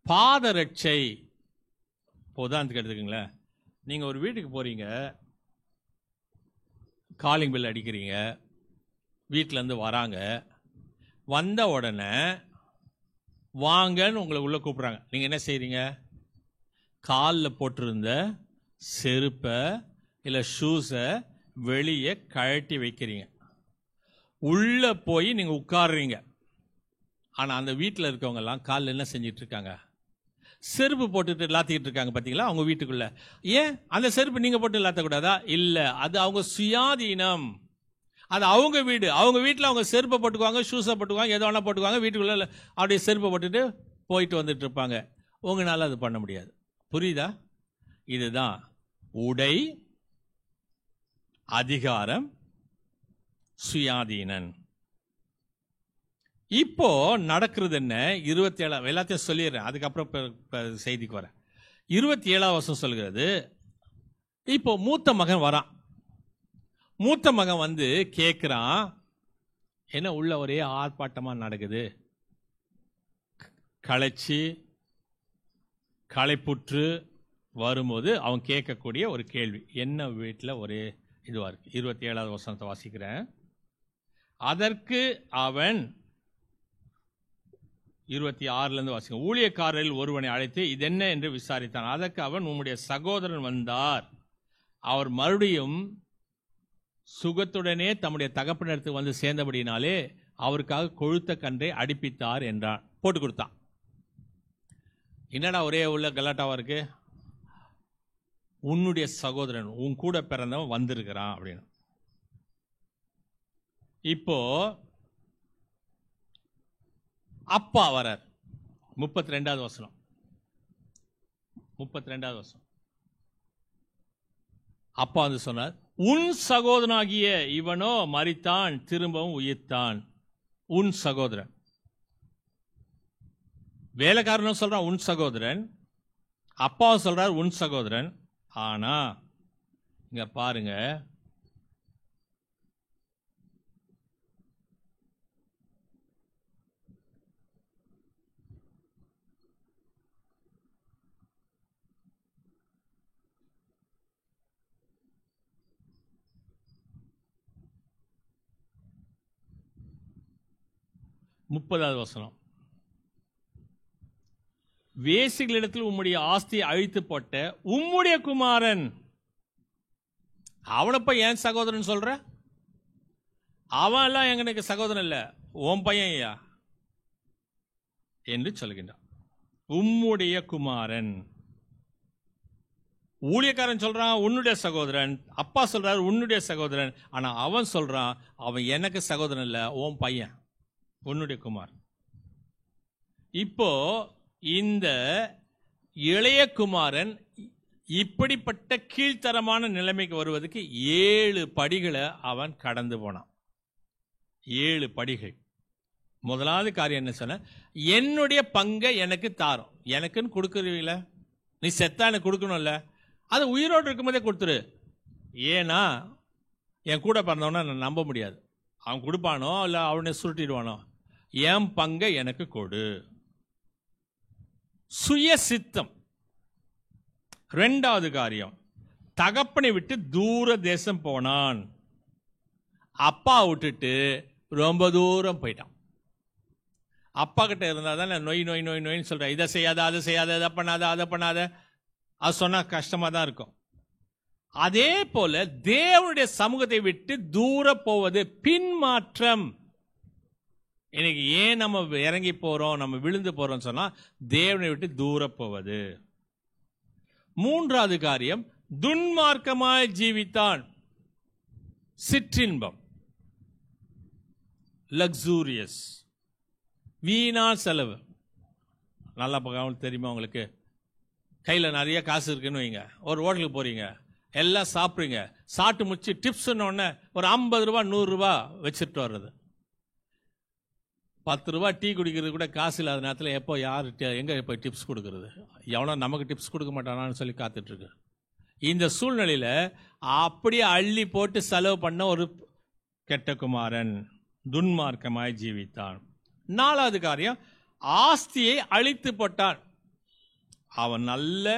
பாதரட்சை, உதாரணத்துக்கு எடுத்துக்கங்களேன், நீங்க ஒரு வீட்டுக்கு போறீங்க, காலிங் பெல் அடிக்கிறீங்க, வீட்டிலேருந்து வராங்க, வந்த உடனே வாங்கன்னு உங்களை உள்ளே கூப்பிட்றாங்க. நீங்கள் என்ன செய்கிறீங்க? காலில் போட்டிருந்த செருப்பை இல்லை ஷூஸை வெளியே கழட்டி வைக்கிறீங்க. உள்ளே போய் நீங்கள் உட்காடுறீங்க. ஆனால் அந்த வீட்டில் இருக்கவங்கெல்லாம் காலில் என்ன செஞ்சிட்ருக்காங்க? செருப்பு போட்டுட்டு லாத்திக்கிட்டு இருக்காங்க. பார்த்தீங்களா? அவங்க வீட்டுக்குள்ளே. ஏன் அந்த செருப்பு நீங்கள் போட்டு லாத்தக்கூடாதா? இல்லை, அது அவங்க சுயாதீனம், அது அவங்க வீடு. அவங்க வீட்டில் அவங்க செருப்பை போட்டுக்குவாங்க, ஷூஸை போட்டுக்குவாங்க, எதோ வேணால் போட்டுக்குவாங்க. வீட்டுக்குள்ளே அப்படியே செருப்பை போட்டுட்டு போயிட்டு வந்துட்டு இருப்பாங்க. உங்களால் அது பண்ண முடியாது. புரியுதா? இதுதான் உடை, அதிகாரம், சுயாதீனன். இப்போ நடக்கிறது என்ன? 27 எல்லாத்தையும் சொல்லிடுறேன், அதுக்கப்புறம் செய்திக்கு வரேன். 27 வருஷம் சொல்கிறது. இப்போ மூத்த மகன் வரான். மூத்த மகன் வந்து கேட்குறான், என்ன உள்ள ஒரே ஆர்ப்பாட்டமாக நடக்குது, களைப்புற்று வரும்போது அவன் கேட்கக்கூடிய ஒரு கேள்வி, என்ன வீட்டில் ஒரே இதுவாக இருக்கு. 27 வசனத்தை வாசிக்கிறேன். அதற்கு அவன் 26 வாசிக்க, ஊழியக்காரரில் ஒருவனை அழைத்து இதென்ன என்று விசாரித்தான். அதற்கு அவன், உம்முடைய சகோதரன் வந்தார், அவர் மறுபடியும் சுகத்துடனே தம்முடைய தகப்பனிடத்துக்கு வந்து சேர்ந்தபடினாலே அவருக்காக கொழுத்த கன்றை அடிப்பித்தார் என்றான். போட்டு கொடுத்தான். என்னடா ஒரே உள்ள கலாட்டாவா இருக்கு? உன்னுடைய சகோதரன், உன் கூட பிறந்தவன் வந்திருக்கிறான் அப்படின்னு. இப்போ அப்பா வரார். 32வது வசனம். 32வது வசனம். அப்பா வந்து சொன்னார், உன் சகோதரனாகிய இவனோ மரித்தான், திரும்பவும் உயிர்த்தான். உன் சகோதரன். வேலைக்காரனும் சொல்றான் உன் சகோதரன், அப்பாவும் சொல்றார் உன் சகோதரன். ஆனா இங்க பாருங்க, முப்பதாவது வசனம். வேசிகளிடத்தில் உம்முடைய ஆஸ்தியை அழித்து போட்ட உம்முடைய குமாரன், அவனப்ப ஏன் சகோதரன் சொல்ற? அவன் எல்லாம் எங்களுக்கு சகோதரன் இல்ல, உன் பையன் ஐயா என்று சொல்கின்றான். உம்முடைய குமாரன். ஊழியக்காரன் சொல்றான் உன்னுடைய சகோதரன், அப்பா சொல்றாரு உன்னுடைய சகோதரன். ஆனா அவன் சொல்றான், அவன் எனக்கு சகோதரன் இல்ல, உன் பையன், உன்னுடைய குமார். இப்போ இந்த இளைய குமாரன் இப்படிப்பட்ட கீழ்த்தரமான நிலைமைக்கு வருவதற்கு 7 படிகளை அவன் கடந்து போனான். 7 படிகள். முதலாவது காரியம் என்ன சொன்ன? என்னுடைய பங்கை எனக்கு தாரும். எனக்குன்னு கொடுக்குறீங்கள, நீ செத்தா எனக்கு கொடுக்கணும்ல, அது உயிரோடு இருக்கும்போதே கொடுத்துரு. ஏன்னா என் கூட பிறந்தவனா நான் நம்ப முடியாது, அவன் கொடுப்பானோ இல்லை அவனை சுருட்டிடுவானோ. என் பங்கை எனக்கு கொடு. சுய சித்தம். 2வது காரியம், தகப்பனை விட்டு தூர தேசம் போனான். அப்பா விட்டுட்டு ரொம்ப தூரம் போயிட்டான். அப்பா கிட்ட இருந்தா தானே நொய் நொய் நொய் நொய்ன்னு சொல்ற, இதை செய்யாத அதை செய்யாத, இதை பண்ணாத அதை பண்ணாத, அது சொன்னா கஷ்டமா தான் இருக்கும். அதே போல தேவனுடைய சமூகத்தை விட்டு தூர போவது பின்மாற்றம். இன்னைக்கு ஏன் நம்ம இறங்கி போறோம், நம்ம விழுந்து போறோம் சொன்னா தேவனை விட்டு தூர போவது. 3வது காரியம், துன்மார்க்கமாய் ஜீவித்தான். சிற்றின்பம், லக்ஸூரியஸ், வீணா செலவு. நல்லா தெரியுமா உங்களுக்கு? கையில் நிறைய காசு இருக்குன்னு வைங்க, ஒரு ஹோட்டலுக்கு போறீங்க, எல்லாம் சாப்பிட்றீங்க, சாப்பிட்டு முடிச்சு டிப்ஸ்ன்னு ஒன்று ஒரு 50 ரூபா 100 ரூபா வச்சுட்டு வர்றது. 10 ரூபா டீ குடிக்கிறது கூட காசு இல்லாத நேரத்தில் எப்போ யார் எங்கே போய் டிப்ஸ் கொடுக்கறது? எவனோ நமக்கு டிப்ஸ் கொடுக்க மாட்டானான்னு சொல்லி காத்துட்ருக்கு. இந்த சூழ்நிலையில் அப்படியே அள்ளி போட்டு செலவு பண்ண ஒரு கெட்ட குமாரன் துன்மார்க்கமாய் ஜீவித்தான். 4வது காரியம், ஆஸ்தியை அழித்து போட்டான். அவன் நல்ல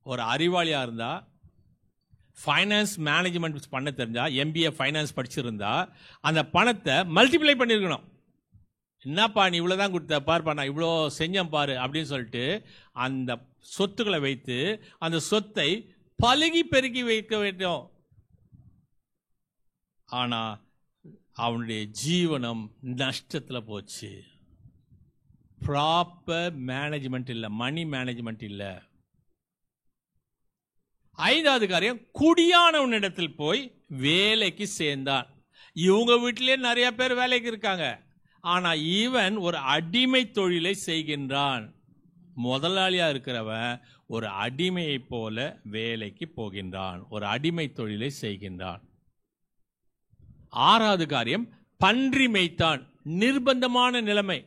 ஒரு அறிவாளியாக இருந்தா, ஃபைனான்ஸ் மேனேஜ்மெண்ட் பண்ண தெரிஞ்சா, MBA ஃபைனான்ஸ் படிச்சிருந்தா அந்த பணத்தை மல்டிப்ளை பண்ணியிருக்கணும். என்னப்பா நீ இவ்வளோதான் கொடுத்த, பார்ப்பா நான் இவ்வளோ செஞ்சேன் பாரு அப்படின்னு சொல்லிட்டு அந்த சொத்துக்களை வைத்து அந்த சொத்தை பலுகி பெருக்கி வைக்க வேண்டும். ஆனா அவனுடைய ஜீவனம் நஷ்டத்தில் போச்சு. ப்ராப்பர் மேனேஜ்மெண்ட் இல்லை, மணி மேனேஜ்மெண்ட் இல்லை. 5வது காரியம், குடியானவனிடத்தில் போய் வேலைக்கு சேர்ந்தான். இவங்க வீட்டிலே நிறைய பேர் வேலைக்கு இருக்காங்க, ஆனா இவன் ஒரு அடிமை தொழிலை செய்கின்றான். முதலாளியா இருக்கிறவன் ஒரு அடிமையை போல வேலைக்கு போகின்றான், ஒரு அடிமை தொழிலை செய்கின்றான். 6வது காரியம், பன்றி மேய்த்தான். நிர்பந்தமான நிலைமை,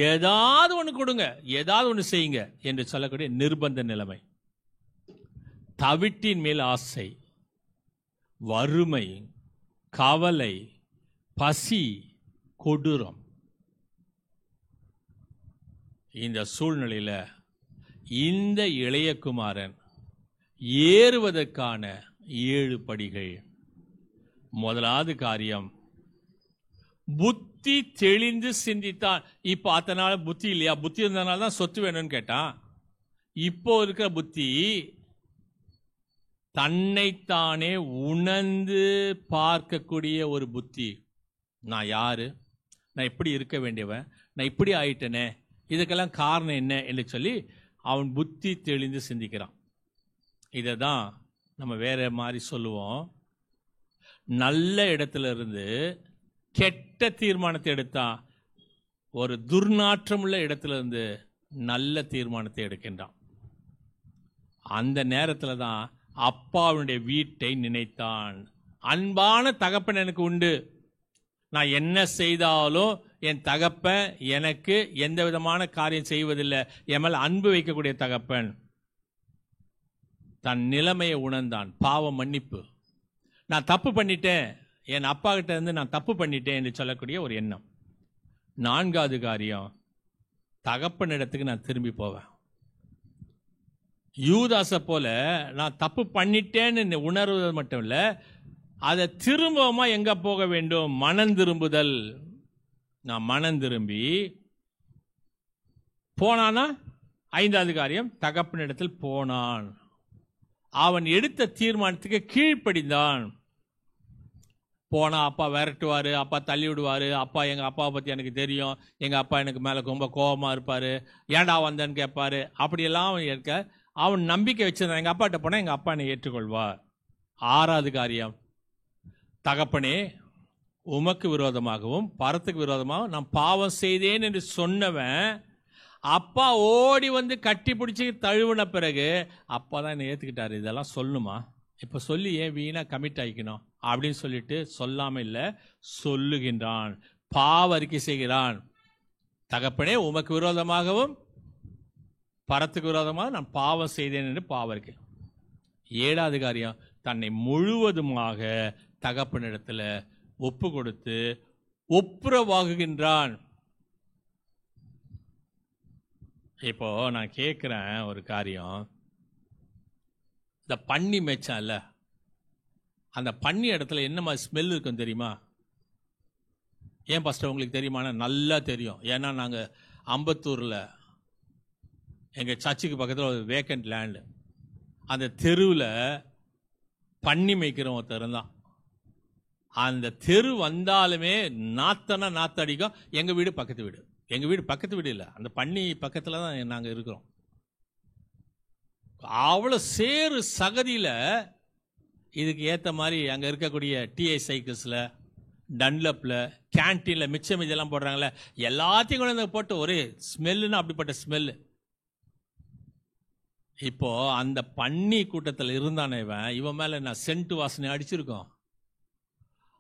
ஏதாவது ஒன்று கொடுங்க, ஏதாவது ஒன்று செய்யுங்க என்று சொல்லக்கூடிய நிர்பந்த நிலைமை. தவிட்டின் மேல் ஆசை, வறுமை, கவலை, பசி, கொடூரம். இந்த சூழ்நிலையில இந்த இளையகுமாரன் ஏறுவதற்கான 7 படிகள். முதலாவது காரியம், புத்தி தெளிந்து சிந்தித்தான். இப்போ அத்தனால புத்தி இல்லையா? புத்தி இருந்தனால தான் சொத்து வேணும்னு கேட்டான். இப்போ இருக்கிற புத்தி தன்னைத்தானே உணர்ந்து பார்க்கக்கூடிய ஒரு புத்தி. நான் யாரு, நான் இப்படி இருக்க வேண்டியவன், நான் இப்படி ஆயிட்டனே, இதுக்கெல்லாம் காரணம் என்ன என்று சொல்லி அவன் புத்தி தெளிந்து சிந்திக்கிறான். இதை தான் நம்ம வேற மாதிரி சொல்லுவோம். நல்ல இடத்துல இருந்து கெட்ட தீர்மானத்தை எடுத்தான், ஒரு துர்நாற்றமுள்ள இடத்துல இருந்து நல்ல தீர்மானத்தை எடுக்கின்றான். அந்த நேரத்தில் தான் அப்பாவுடைய வீட்டை நினைத்தான். அன்பான தகப்பன் எனக்கு உண்டு, நான் என்ன செய்தாலும் என் தகப்பன் எனக்கு எந்த விதமான காரியம் செய்வதில்லை, என் மேல் அன்பு வைக்கக்கூடிய தகப்பன். தன் நிலைமையை உணர்ந்தான். பாவ மன்னிப்பு, நான் தப்பு பண்ணிட்டேன், என் அப்பா கிட்ட இருந்து நான் தப்பு பண்ணிட்டேன் என்று சொல்லக்கூடிய ஒரு எண்ணம். 4வது காரியம், தகப்பனிடத்துக்கு நான் திரும்பி போவேன். யூதாசை போல நான் தப்பு பண்ணிட்டேன்னு உணர்வது மட்டும் இல்லை, அதை திரும்பவுமா எங்க போக வேண்டும்? மனம் திரும்புதல். நான் மனம் திரும்பி போனானா 5வது காரியம், தகப்பனிடத்தில் போனான். அவன் எடுத்த தீர்மானத்துக்கு கீழ்ப்படிந்தான். போனா அப்பா விரட்டுவாரு, அப்பா தள்ளி விடுவாரு, அப்பா எங்க அப்பாவை பத்தி எனக்கு தெரியும், எங்க அப்பா எனக்கு மேல ரொம்ப கோபமா இருப்பாரு, ஏன்டா வந்தேன்னு கேட்பாரு. அப்படியெல்லாம் அவன் இருக்க அவன் நம்பிக்கை வச்சிருந்தான், எங்க அப்பாட்ட போனா எங்க அப்பா என்னை ஏற்றுக்கொள்வார். 6வது காரியம், தகப்பனே உமக்கு விரோதமாகவும் பரத்துக்கு விரோதமாகவும் நான் பாவம் செய்தேன் என்று சொன்னவன் அப்பா ஓடி வந்து கட்டி பிடிச்சி தழுவின பிறகு அப்பா தான் என்னை ஏற்றுக்கிட்டாரு. இதெல்லாம் சொல்லணுமா? இப்போ சொல்லி ஏன் வீணா கமிட் ஆகிக்கணும் அப்படின்னு சொல்லிட்டு சொல்லாம இல்லை, சொல்லுகின்றான். பாவ அறிக்கை செய்கிறான். தகப்பனே உமக்கு விரோதமாகவும் பரத்துக்கு விரோதமாக நான் பாவம் செய்தேன் என்று பாவ அறிக்கை. 7வது காரியம், தன்னை முழுவதுமாக தகப்பனிடத்தில் ஒப்பு கொடுத்து ஒப்புரவாகுகின்றான். இப்போ நான் கேட்குறேன் ஒரு காரியம், இந்த பன்னி மேய்ச்சான்ல, அந்த பன்னி இடத்துல என்ன மாதிரி ஸ்மெல் இருக்கும் தெரியுமா? ஏன் பாஸ்டர் உங்களுக்கு தெரியுமா? நல்லா தெரியும். ஏன்னா நாங்கள் அம்பத்தூரில் எங்கள் சர்ச்சுக்கு பக்கத்தில் ஒரு வேக்கண்ட் லேண்டு, அந்த தெருவில் பன்னி மேய்க்கிற ஒருத்தர் தான். அந்த தெரு வந்தாலுமே நாத்தனா நாத்தடிக்கும். எங்கள் வீடு பக்கத்து வீடு, எங்கள் வீடு பக்கத்து வீடு இல்லை, அந்த பன்னி பக்கத்தில் தான் நாங்கள் இருக்கிறோம். அவ்வளோ சேரு சகதியில் இதுக்கு ஏற்ற மாதிரி அங்கே இருக்கக்கூடிய டிஐ சைக்கிள்ஸில், டன்லப்பில், கேன்டீனில் மிச்சம் இதெல்லாம் போடுறாங்களே, எல்லாத்தையும் கொண்டு வந்து போட்டு ஒரே ஸ்மெல்லுன்னு அப்படிப்பட்ட ஸ்மெல்லு. இப்போ அந்த பன்னி கூட்டத்தில் இருந்தானே இவன் மேலே நான் சென்ட் வாசனை அடிச்சிருக்கோம்.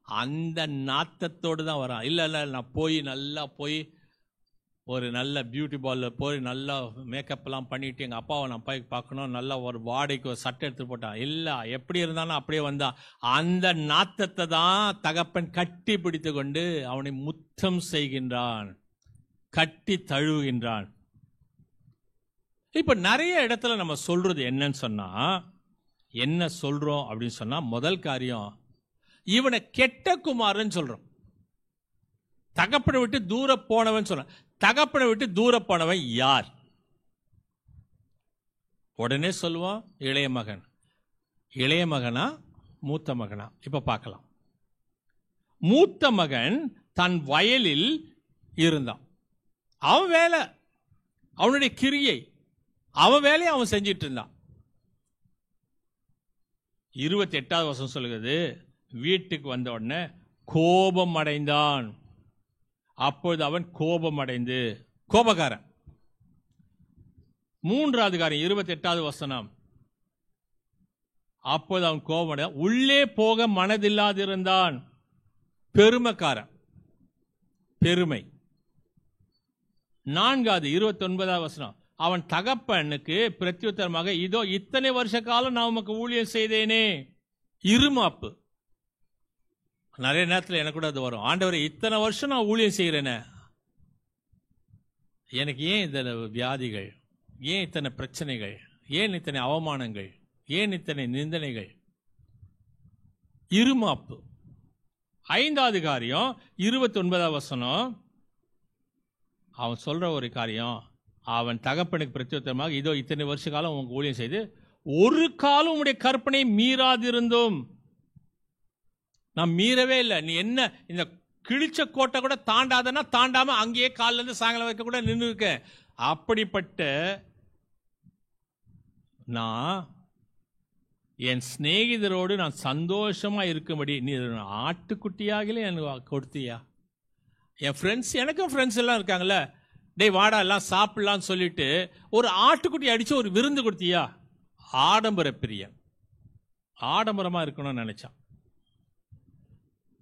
அந்த நாத்தத்தோடு தான் வரான். இல்லை இல்லை நான் போய் நல்லா போய் ஒரு நல்ல பியூட்டி பார்லர் போய் நல்லா மேக்கப்லாம் பண்ணிட்டு எங்கள் அப்பாவை நான் போய் பார்க்கணும், நல்லா ஒரு வாடகைக்கு ஒரு சட்டை எடுத்து போட்டான். இல்லை எப்படி இருந்தாலும் அப்படியே வந்தான். அந்த நாத்தத்தை தான் தகப்பன் கட்டி பிடித்து கொண்டு அவனை முத்தம் செய்கின்றான், கட்டி தழுவுகின்றான். இப்போ நிறைய இடத்துல நம்ம சொல்றது என்னன்னு சொன்னா, என்ன சொல்றோம் அப்படின்னு சொன்னா, முதல் காரியம், இவனை கெட்ட குமாரன் சொல்றோம். தகப்பனை விட்டு தூர போனவன் சொல்ற. தகப்பனை விட்டு தூர போனவன் யார்? உடனே சொல்லுவோம், இளைய மகன். இளைய மகனா மூத்த மகனா? இப்ப பார்க்கலாம். மூத்த மகன் தன் வயலில் இருந்தான். அவன் வேலை, அவனுடைய கிரியை, அவன் வேலையை அவன் செஞ்சிட்டு இருந்தான். 28வது வசனம் சொல்லுகிறது, வீட்டுக்கு வந்த உடனே கோபம் அடைந்தான். அப்பொழுது அவன் கோபம் அடைந்து, கோபக்காரன். 3வது காரியம் 28வது வசனம், அப்போது அவன் கோபம், உள்ளே போக மனதில்லாதிருந்தான். பெருமைக்காரன், பெருமை. 4வது 29வது வசனம், அவன் தகப்பனுக்கு பிரத்யுத்தரமாக, இதோ இத்தனை வருஷ காலம் நான் உமக்கு ஊழியம் செய்தேனே. இருமாப்பு. நிறைய நேரத்தில் எனக்கு கூட அது வரும், ஆண்டவரே இத்தனை வருஷம் நான் ஊழியம் செய்கிறேனே, எனக்கு ஏன் இந்த வியாதிகள், ஏன் இத்தனை பிரச்சனைகள், ஏன் இத்தனை அவமானங்கள், ஏன் இத்தனை நிந்தனைகள்? இருமாப்பு. 5வது காரியம் 29வது வசனம், அவன் சொல்ற ஒரு காரியம், அவன் தகப்பனுக்கு பிரத்யுத்தரமாக, இதோ இத்தனை வருஷ காலம் உங்க ஊழியம் செய்து ஒரு காலம் உடைய கற்பனை மீறாதிருந்தோம். நான் மீறவே இல்லை. நீ என்ன இந்த கிழிச்ச கோட்டை கூட தாண்டாதனா தாண்டாம அங்கேயே காலில இருந்து சாயங்காலம் வைக்க கூட நின்று இருக்க. அப்படிப்பட்ட நான் என் சிநேகிதரோடு நான் சந்தோஷமா இருக்கும்படி நீ ஆட்டுக்குட்டியாகலே எனக்கு கொடுத்தியா? என் ஃப்ரெண்ட்ஸ், எனக்கும் ஃப்ரெண்ட்ஸ் எல்லாம் இருக்காங்கல்ல, டேய் வாடா எல்லாம் சாப்பிடலான்னு சொல்லிட்டு ஒரு ஆட்டுக்குட்டி அடிச்சு ஒரு விருந்து கொடுத்தியா? ஆடம்பர பிரியன், ஆடம்பரமா இருக்கணும்னு நினைச்சான்.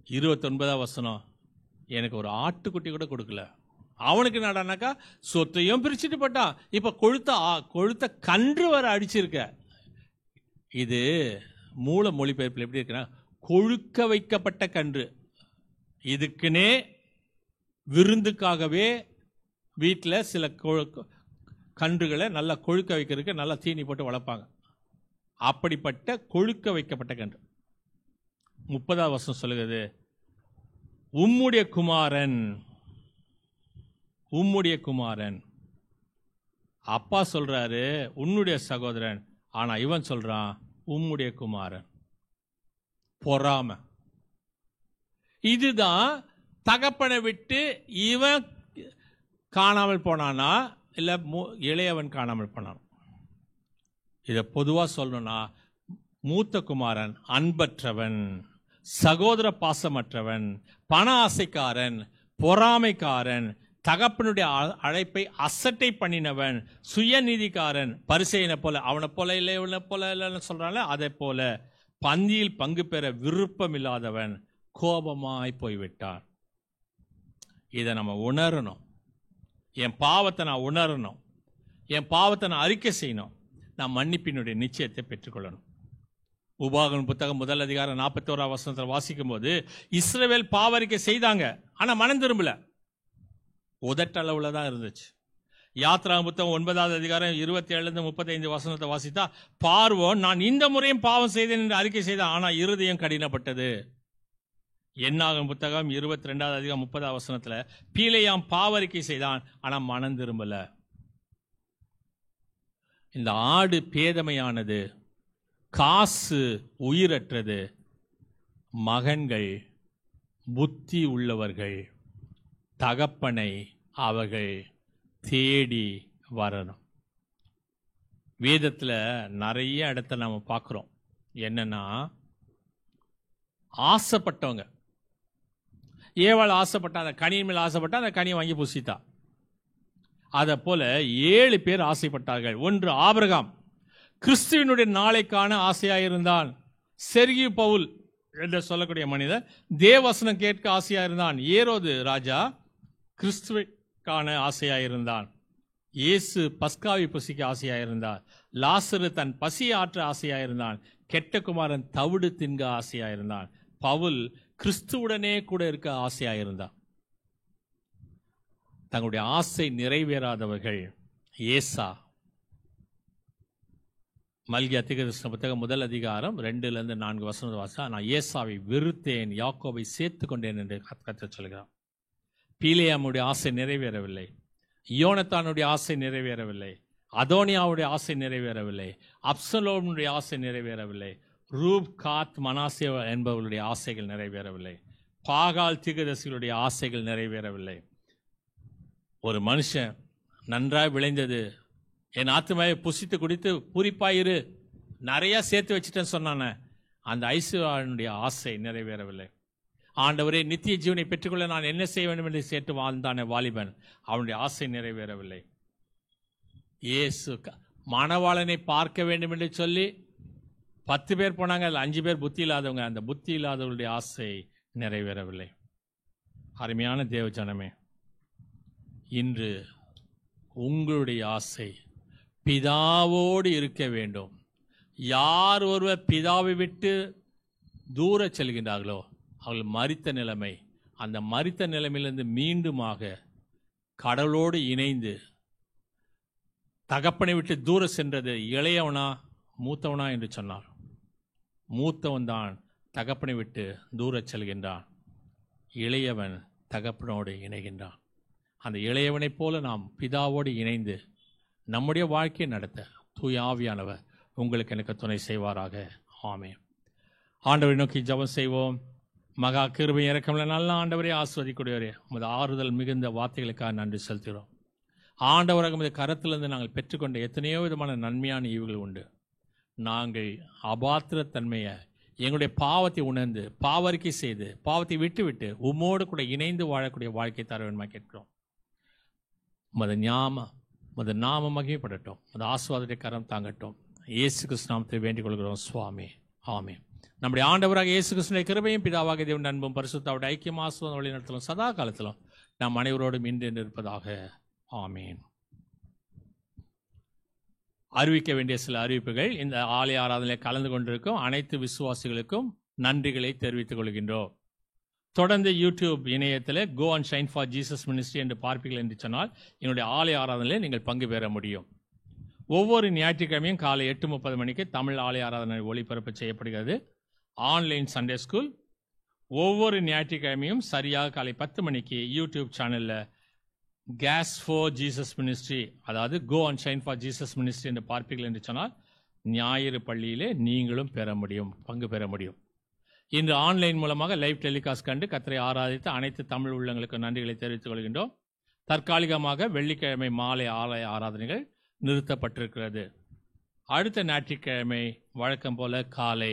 29வது வசனம், எனக்கு ஒரு ஆட்டுக்குட்டி கூட கொடுக்கல. அவனுக்கு என்னடானாக்கா சொத்தையும் பிரிச்சுட்டு போட்டான். இப்ப கொழுத்த கன்று வர அடிச்சிருக்க. இது மூல மொழிபெயர்ப்பில் எப்படி இருக்குன்னா, கொழுக்க வைக்கப்பட்ட கன்று. இதுக்குன்னே விருந்துக்காகவே வீட்டில் சில கன்றுகளை நல்லா கொழுக்க வைக்கிறதுக்கு நல்லா தீனி போட்டு வளர்ப்பாங்க. அப்படிப்பட்ட கொழுக்க வைக்கப்பட்ட கன்று. 30வது வசனம் சொல்லுகிறது, உம்முடைய குமாரன், உம்முடைய குமாரன். அப்பா சொல்றாரு உன்னுடைய சகோதரன், ஆனா இவன் சொல்றான் உம்முடைய குமாரன். பொறாம. இதுதான் தகப்பனை விட்டு இவன் காணாமல் போனானா இல்ல இளையவன் காணாமல் போனான். இதை பொதுவா சொல்லணும்னா, மூத்த குமாரன் அன்பற்றவன், சகோதர பாசமற்றவன், பண ஆசைக்காரன், பொறாமைக்காரன், தகப்பனுடைய அழைப்பை அசட்டை பண்ணினவன், சுயநீதிக்காரன், பரிசேயனை போல, அவனை போல இல்லை இவனை போல இல்லைன்னு சொல்றான்ல, அதை போல பந்தியில் பங்கு பெற விருப்பம் இல்லாதவன், கோபமாய் போய்விட்டான். இதை நம்ம உணரணும். என் பாவத்தை நான் உணரணும், என் பாவத்தை நான் அறிக்கை செய்யணும், நான் மன்னிப்பினுடைய நிச்சயத்தை பெற்றுக்கொள்ளணும். உபாகமம் புத்தகம் 1 அதிகாரம் 41 வசனத்தில் வாசிக்கும் போது, இஸ்ரவேல் பாவறிக்கை செய்தாங்க, ஆனா மனம் திரும்பல, உதட்டளவுல தான் இருந்துச்சு. யாத்ரா புத்தகம் 9வது அதிகாரம் 27-35 வசனத்தை வாசித்தா, பார்வோன் நான் இந்த முறையும் பாவம் செய்தேன் என்று அறிக்கை செய்தான், ஆனா இருதயம் கடினப்பட்டது. என்னாகும் புத்தகம் 22வது அதிகாரம் 30வது வசனத்துல, பீலேயாம் பாவறிக்கை செய்தான், ஆனா மனம் திரும்பல. இந்த ஆடு பேதமையானது, காசு உயிரற்றது, மகன்கள் புத்தி உள்ளவர்கள், தகப்பனை அவர்கள் தேடி வரணும். வேதத்தில் நிறைய இடத்த நாம பார்க்கிறோம். என்னன்னா, ஆசைப்பட்டவங்க, ஏவாள் ஆசைப்பட்டா, அந்த கனியின் மேல் ஆசைப்பட்டா, அந்த கனியை வாங்கி புசித்தா. அதை போல 7 பேர் ஆசைப்பட்டார்கள். ஒன்று ஆபிரகாம், கிறிஸ்துவினுடைய நாளைக்கான ஆசையாயிருந்தான். செர்கியு பவுல் என்று சொல்லக்கூடிய மனிதர் தேவவசனம் கேட்க ஆசையாயிருந்தான். ஏரோது ராஜா கிறிஸ்துவுக்கான ஆசையாயிருந்தான். இயேசு பஸ்காவை புசிக்க ஆசையாயிருந்தார். லாசரு தன் பசியை ஆற்ற ஆசையாயிருந்தான். கெட்ட குமாரன் தவிடு தின்க ஆசையாயிருந்தான். பவுல் கிறிஸ்துவுடனே கூட இருக்க ஆசையாயிருந்தான். தங்களுடைய ஆசை நிறைவேறாதவர்கள் ஏசா, மல்கியா தீர்க்கதரிசன புத்தகம் 1 அதிகாரம் 2-4 வசனத்தை வாசித்தா, நான் ஏசாவை வெறுத்தேன், யாக்கோபை சேர்த்து கொண்டேன் என்று கர்த்தர் சொல்கிறார். பீலேயாமுடைய ஆசை நிறைவேறவில்லை, யோனத்தானுடைய ஆசை நிறைவேறவில்லை, அதோனியாவுடைய ஆசை நிறைவேறவில்லை, அப்சலோமுடைய ஆசை நிறைவேறவில்லை, ரூப் காத் மனாசே என்பவர்களுடைய ஆசைகள் நிறைவேறவில்லை, பாகால் தீர்க்கதரிசிகளுடைய ஆசைகள் நிறைவேறவில்லை. ஒரு மனுஷன் நன்றாய் விளைந்தது, என் ஆத்துமாவை புசித்து குடித்து பூரிப்பாயிரு, நிறையா சேர்த்து வச்சுட்டேன்னு சொன்னானே, அந்த ஐஸ்வர்யனுடைய ஆசை நிறைவேறவில்லை. ஆண்டவரே, நித்திய ஜீவனை பெற்றுக்கொள்ள நான் என்ன செய்ய வேண்டும் என்று சேர்த்து வாழ்ந்தானே வாலிபன், அவனுடைய ஆசை நிறைவேறவில்லை. இயேசு மணவாளனை பார்க்க வேண்டும் என்று சொல்லி 10 பேர் போனாங்க, அதில் 5 பேர் புத்தி இல்லாதவங்க. அந்த புத்தி இல்லாதவர்களுடைய ஆசை நிறைவேறவில்லை. அருமையான தேவ ஜனமே, இன்று உங்களுடைய ஆசை பிதாவோடு இருக்க வேண்டும். யார் ஒருவர் பிதாவை விட்டு தூர செல்கின்றார்களோ அவர்கள் மரித்த நிலைமை, அந்த மரித்த நிலைமையிலிருந்து மீண்டுமாக கடவுளோடு இணைந்து, தகப்பனை விட்டு தூர சென்றது இளையவனா மூத்தவனா என்று சொன்னார். மூத்தவன் தான் தகப்பனை விட்டு தூர செல்கின்றான், இளையவன் தகப்பனோடு இணைகின்றான். அந்த இளையவனைப் போல நாம் பிதாவோடு இணைந்து நம்முடைய வாழ்க்கையை நடத்த தூய ஆவியானவர் உங்களுக்கு எனக்கு துணை செய்வாராக. ஆமென். ஆண்டவரை நோக்கி ஜெபம் செய்வோம். மகா கிருபை இரக்கமுள்ள நல்ல ஆண்டவரே, ஆசீர்வதிக்கக்கூடியவரே, உமது ஆறுதல் மிகுந்த வார்த்தைகளுக்காக நன்றி செலுத்துகிறோம். ஆண்டவராக உமது கரத்திலிருந்து நாங்கள் பெற்றுக்கொண்ட எத்தனையோ விதமான நன்மையான ஈவுகள் உண்டு. நாங்கள் அபாத்திரத்தன்மையை, எங்களுடைய பாவத்தை உணர்ந்து பாவறிக்கை செய்து பாவத்தை விட்டுவிட்டு உம்மோடு கூட இணைந்து வாழக்கூடிய வாழ்க்கை தர வேண்டுமா கேட்கிறோம். உமது நாம மகிமைப்படட்டும், உமது ஆசீர்வாதத்தை கரம் தாங்கட்டும். இயேசு கிறிஸ்து நாமத்தை வேண்டிக் கொள்கிறோம் சுவாமி. ஆமென். நம்முடைய ஆண்டவராக இயேசு கிறிஸ்துவின் கிருபையும் பிதாவாகிய தேவன் அன்பும் பரிசுத்தாவுடைய ஐக்கியம் ஆசீர்வாதம் வழிநடத்தலும் சதா காலத்திலும் நாம் அனைவரோடும் இன்று இருப்பதாக. ஆமென். அறிவிக்க வேண்டிய சில அறிவிப்புகள். இந்த ஆலய ஆராதனையில் கலந்து கொண்டிருக்கும் அனைத்து விசுவாசிகளுக்கும் நன்றிகளை தெரிவித்துக் கொள்கின்றோம். தொடர்ந்து யூடியூப் இணையத்தில் go and shine for Jesus ministry என்று பார்ப்பீர்கள் என்று சொன்னால் என்னுடைய ஆலய ஆராதனையில் நீங்கள் பங்கு பெற முடியும். ஒவ்வொரு ஞாயிற்றுக்கிழமையும் காலை 8:30 மணிக்கு தமிழ் ஆலய ஆராதனை ஒளிபரப்பு செய்யப்படுகிறது. ஆன்லைன் சண்டே ஸ்கூல் ஒவ்வொரு ஞாயிற்றுக்கிழமையும் சரியாக காலை 10 மணிக்கு யூடியூப் சேனலில் கேஸ் ஃபார் ஜீசஸ் மினிஸ்ட்ரி, அதாவது go and shine for Jesus ministry என்று பார்ப்பீர்கள் என்று சொன்னால் ஞாயிறு பள்ளியிலே நீங்களும் பெற முடியும், பங்கு பெற முடியும். இன்று ஆன்லைன் மூலமாக லைவ் டெலிகாஸ்ட் கண்டு கர்த்தரை ஆராதித்த அனைத்து தமிழ் உள்ளங்களுக்கு நன்றிகளை தெரிவித்துக் கொள்கின்றோம். தற்காலிகமாக வெள்ளிக்கிழமை மாலை ஆலய ஆராதனைகள் நிறுத்தப்பட்டிருக்கிறது. அடுத்த ஞாயிற்றுக்கிழமை வழக்கம் போல காலை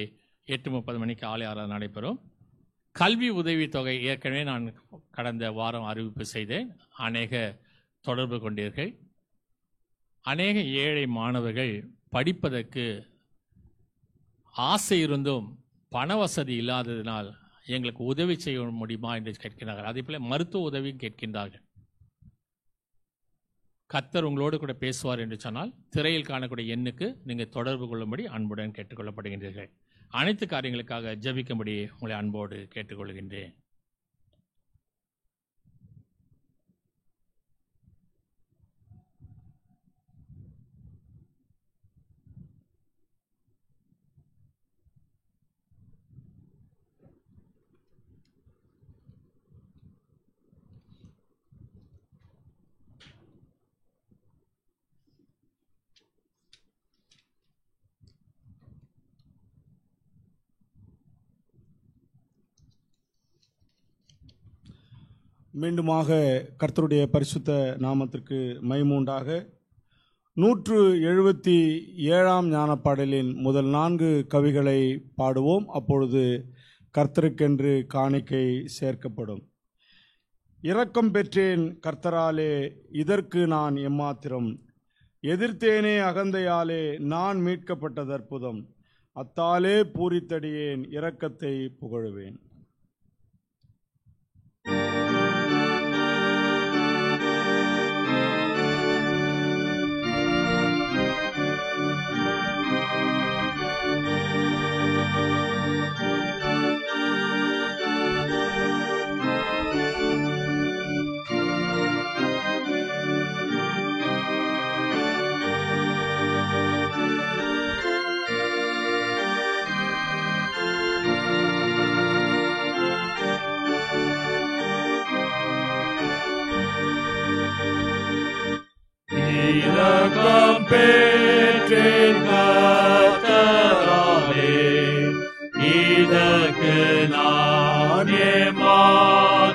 8:30 மணிக்கு ஆலய ஆராதனை நடைபெறும். கல்வி உதவித்தொகை ஏற்கனவே நான் கடந்த வாரம் அறிவிப்பு செய்தேன். அநேக தொடர்பு கொண்டீர்கள். அநேக ஏழை மாணவர்கள் படிப்பதற்கு ஆசை இருந்தும் பண வசதி இல்லாததினால் எங்களுக்கு உதவி செய்ய முடியுமா என்று கேட்கிறார்கள். அதே போல மருத்துவ உதவியும் கேட்கின்றார்கள். கர்த்தர் உங்களோடு கூட பேசுவார் என்று சொன்னால் திரையில் காணக்கூடிய எண்ணுக்கு நீங்கள் தொடர்பு கொள்ளும்படி அன்புடன் கேட்டுக்கொள்ளப்படுகின்றீர்கள். அனைத்து காரியங்களுக்காக ஜெபிக்கும்படி உங்களை அன்போடு கேட்டுக்கொள்கின்றேன். மீண்டுமாக கர்த்தருடைய பரிசுத்த நாமத்திற்கு மகிமை உண்டாக. 177ஆம் ஞானப்பாடலின் முதல் 4 கவிகளை பாடுவோம். அப்பொழுது கர்த்தருக்கென்று காணிக்கை சேர்க்கப்படும். இரக்கம் பெற்றேன் கர்த்தராலே, இதற்கு நான் எம்மாத்திரம். எதிர்த்தேனே அகந்தையாலே, நான் மீட்கப்பட்டது அற்புதம். அத்தாலே பூரித்தடியேன், இரக்கத்தை புகழுவேன். பெற்றேன் கர்த்தராலே, இதற்கு நான் ஏமாத்திரம்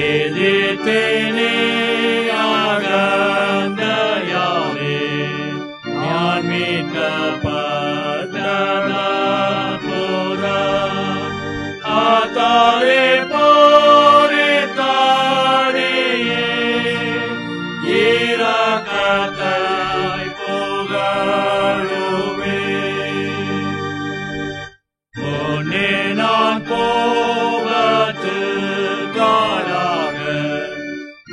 எதிர்த்தேனே அகந்தையாலே, நான் மீட்கப்பட்டதன் போதும் ஆத்தாரே போரே தாடியே இரக்கத்தாய் புகழுவே. முன்னே நான் போவதற்காக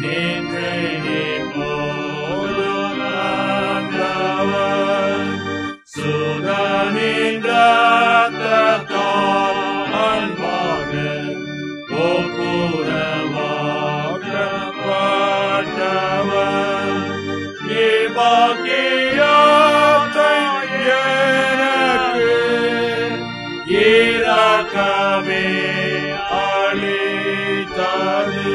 நின்றேனே போதும் சுதனின் ரத்தத்தால் அன்பாக ஒப்புரவாக்கப்பட்டவர் இப்பாக்கியத்தை எனக்கு இரக்கமே அளித்தது.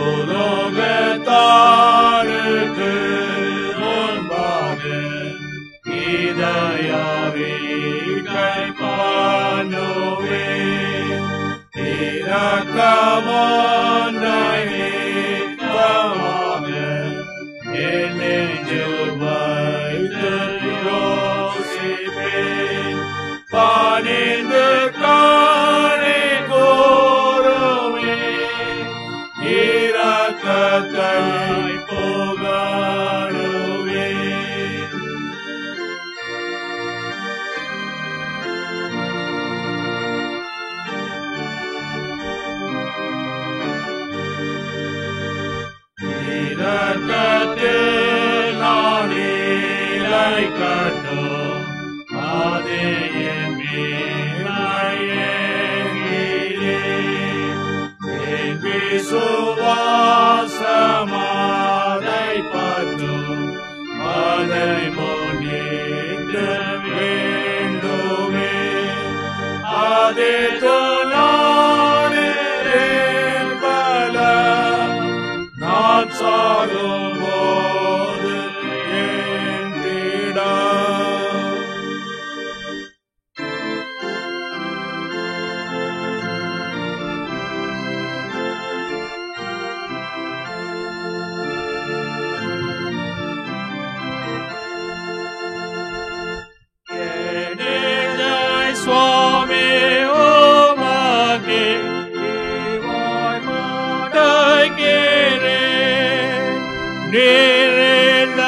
உலகத்தாருக்கு முன்பாக இதயாவே கைப்பானுவே, இரக்கமொன்றை நீக்கமாக என் நெஞ்சில் வைத்து யோசிப்பேன். பணிந்து காணி கூறுவே, இரக்கத்தை புகழுவே. இரக்கத்தில் நான் இளைக்கட்டும், அதே என் மேலாயேகிறேன். என் விசுவாசமாதை பற்றும், அதை முன்னிட்டு வேண்டுமே. அதே துணானே பலம், நான் சாகும் போது என் திடம். என்னை சுவாமி உமக்கே இவாய் மாடைக்கிறேன். நீரிந்த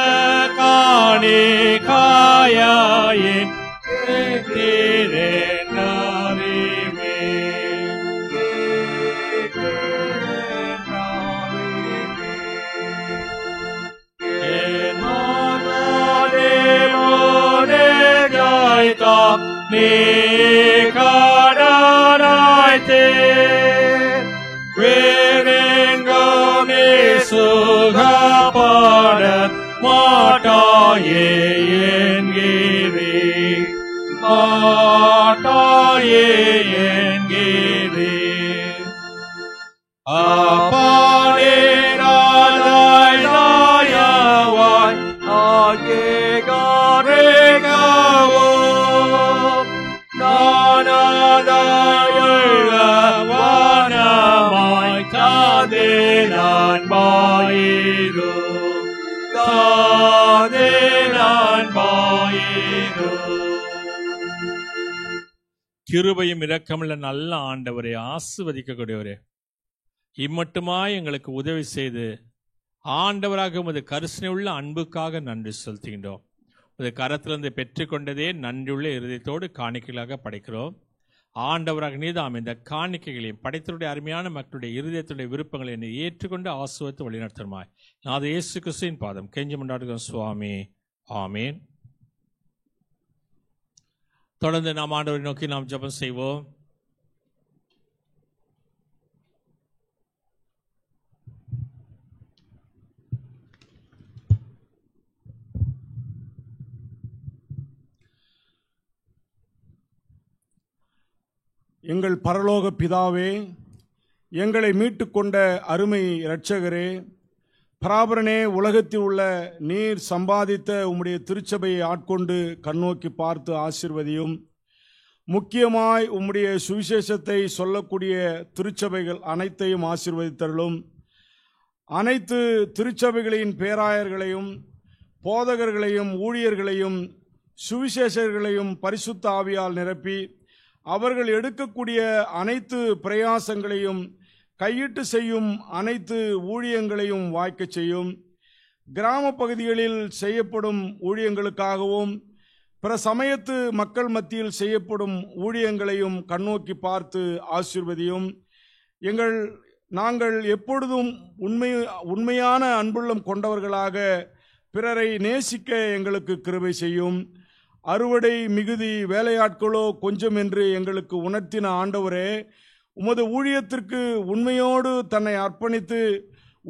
காணி காயாயின் கேட்கிறேன் அறிவேன். கேட்கிறேன் அறிவேன். என் மாதாதே மோனே ஜாய்தா நீ கடனாய்த்தே, வேறெங்கமே சுகப்பட மாட்டாயே என்கிறேன், மாட்டாயே என்கிறேன். அப்பானே ராதாய் நாயவாய் ஆகேகாரேகாவோ, நானாதாயவானமாய் தாதே நான் பாயிரோ, தாதே நான் பாயிரோ. கிருபையும் இரக்கமுள்ள நல்ல ஆண்டவரே, ஆசீர்வதிக்கக்கூடியவரே, இம்மட்டுமாய் எங்களுக்கு உதவி செய்து ஆண்டவராக உமது கரிசனை உள்ள அன்புக்காக நன்றி செலுத்துகின்றோம். உமது கரத்திலிருந்து பெற்றுக்கொண்டதே நன்றியுள்ள இருதயத்தோடு காணிக்கைகளாக படைக்கிறோம். ஆண்டவராக நீதாம் இந்த காணிக்கைகளையும் படைத்தருடைய அருமையான மக்களுடைய இருதயத்துடைய விருப்பங்களை என்னை ஏற்றுக்கொண்டு ஆசீர்வதித்து வழிநடத்துமாய் நான் இயேசு கிறிஸ்துவின் பாதம் கெஞ்சி மன்றாடுகிறோம் சுவாமி, ஆமீன். தொடர்ந்து நாம் ஆண்டவரை நோக்கி நாம் ஜெபம் செய்வோம். எங்கள் பரலோக பிதாவே, எங்களை மீட்டுக்கொண்ட அருமை இரட்சகரே, பராபரனே, உலகத்தில் உள்ள நீர் சம்பாதித்த உம்முடைய திருச்சபையை ஆட்கொண்டு கண்ணோக்கி பார்த்து ஆசீர்வதியும். முக்கியமாய் உம்முடைய சுவிசேஷத்தை சொல்லக்கூடிய திருச்சபைகள் அனைத்தையும் ஆசீர்வதித்தருளும். அனைத்து திருச்சபைகளின் பேராயர்களையும் போதகர்களையும் ஊழியர்களையும் சுவிசேஷர்களையும் பரிசுத்த ஆவியால் நிரப்பி அவர்கள் எடுக்கக்கூடிய அனைத்து பிரயாசங்களையும் கையிட்டு செய்யும் அனைத்து ஊழியங்களையும் வாய்க்கச் செய்யும். கிராம பகுதிகளில் செய்யப்படும் ஊழியங்களுக்காகவும் பிற சமயத்து மக்கள் மத்தியில் செய்யப்படும் ஊழியங்களையும் கண்ணோக்கி பார்த்து ஆசீர்வதியும். நாங்கள் எப்பொழுதும் உண்மையான அன்புள்ளம் கொண்டவர்களாக பிறரை நேசிக்க எங்களுக்கு கிருபை செய்யும். அறுவடை மிகுதி, வேலையாட்களோ கொஞ்சம் என்று எங்களுக்கு உணர்த்தின ஆண்டவரே, உமது ஊழியத்திற்கு உண்மையோடு தன்னை அர்ப்பணித்து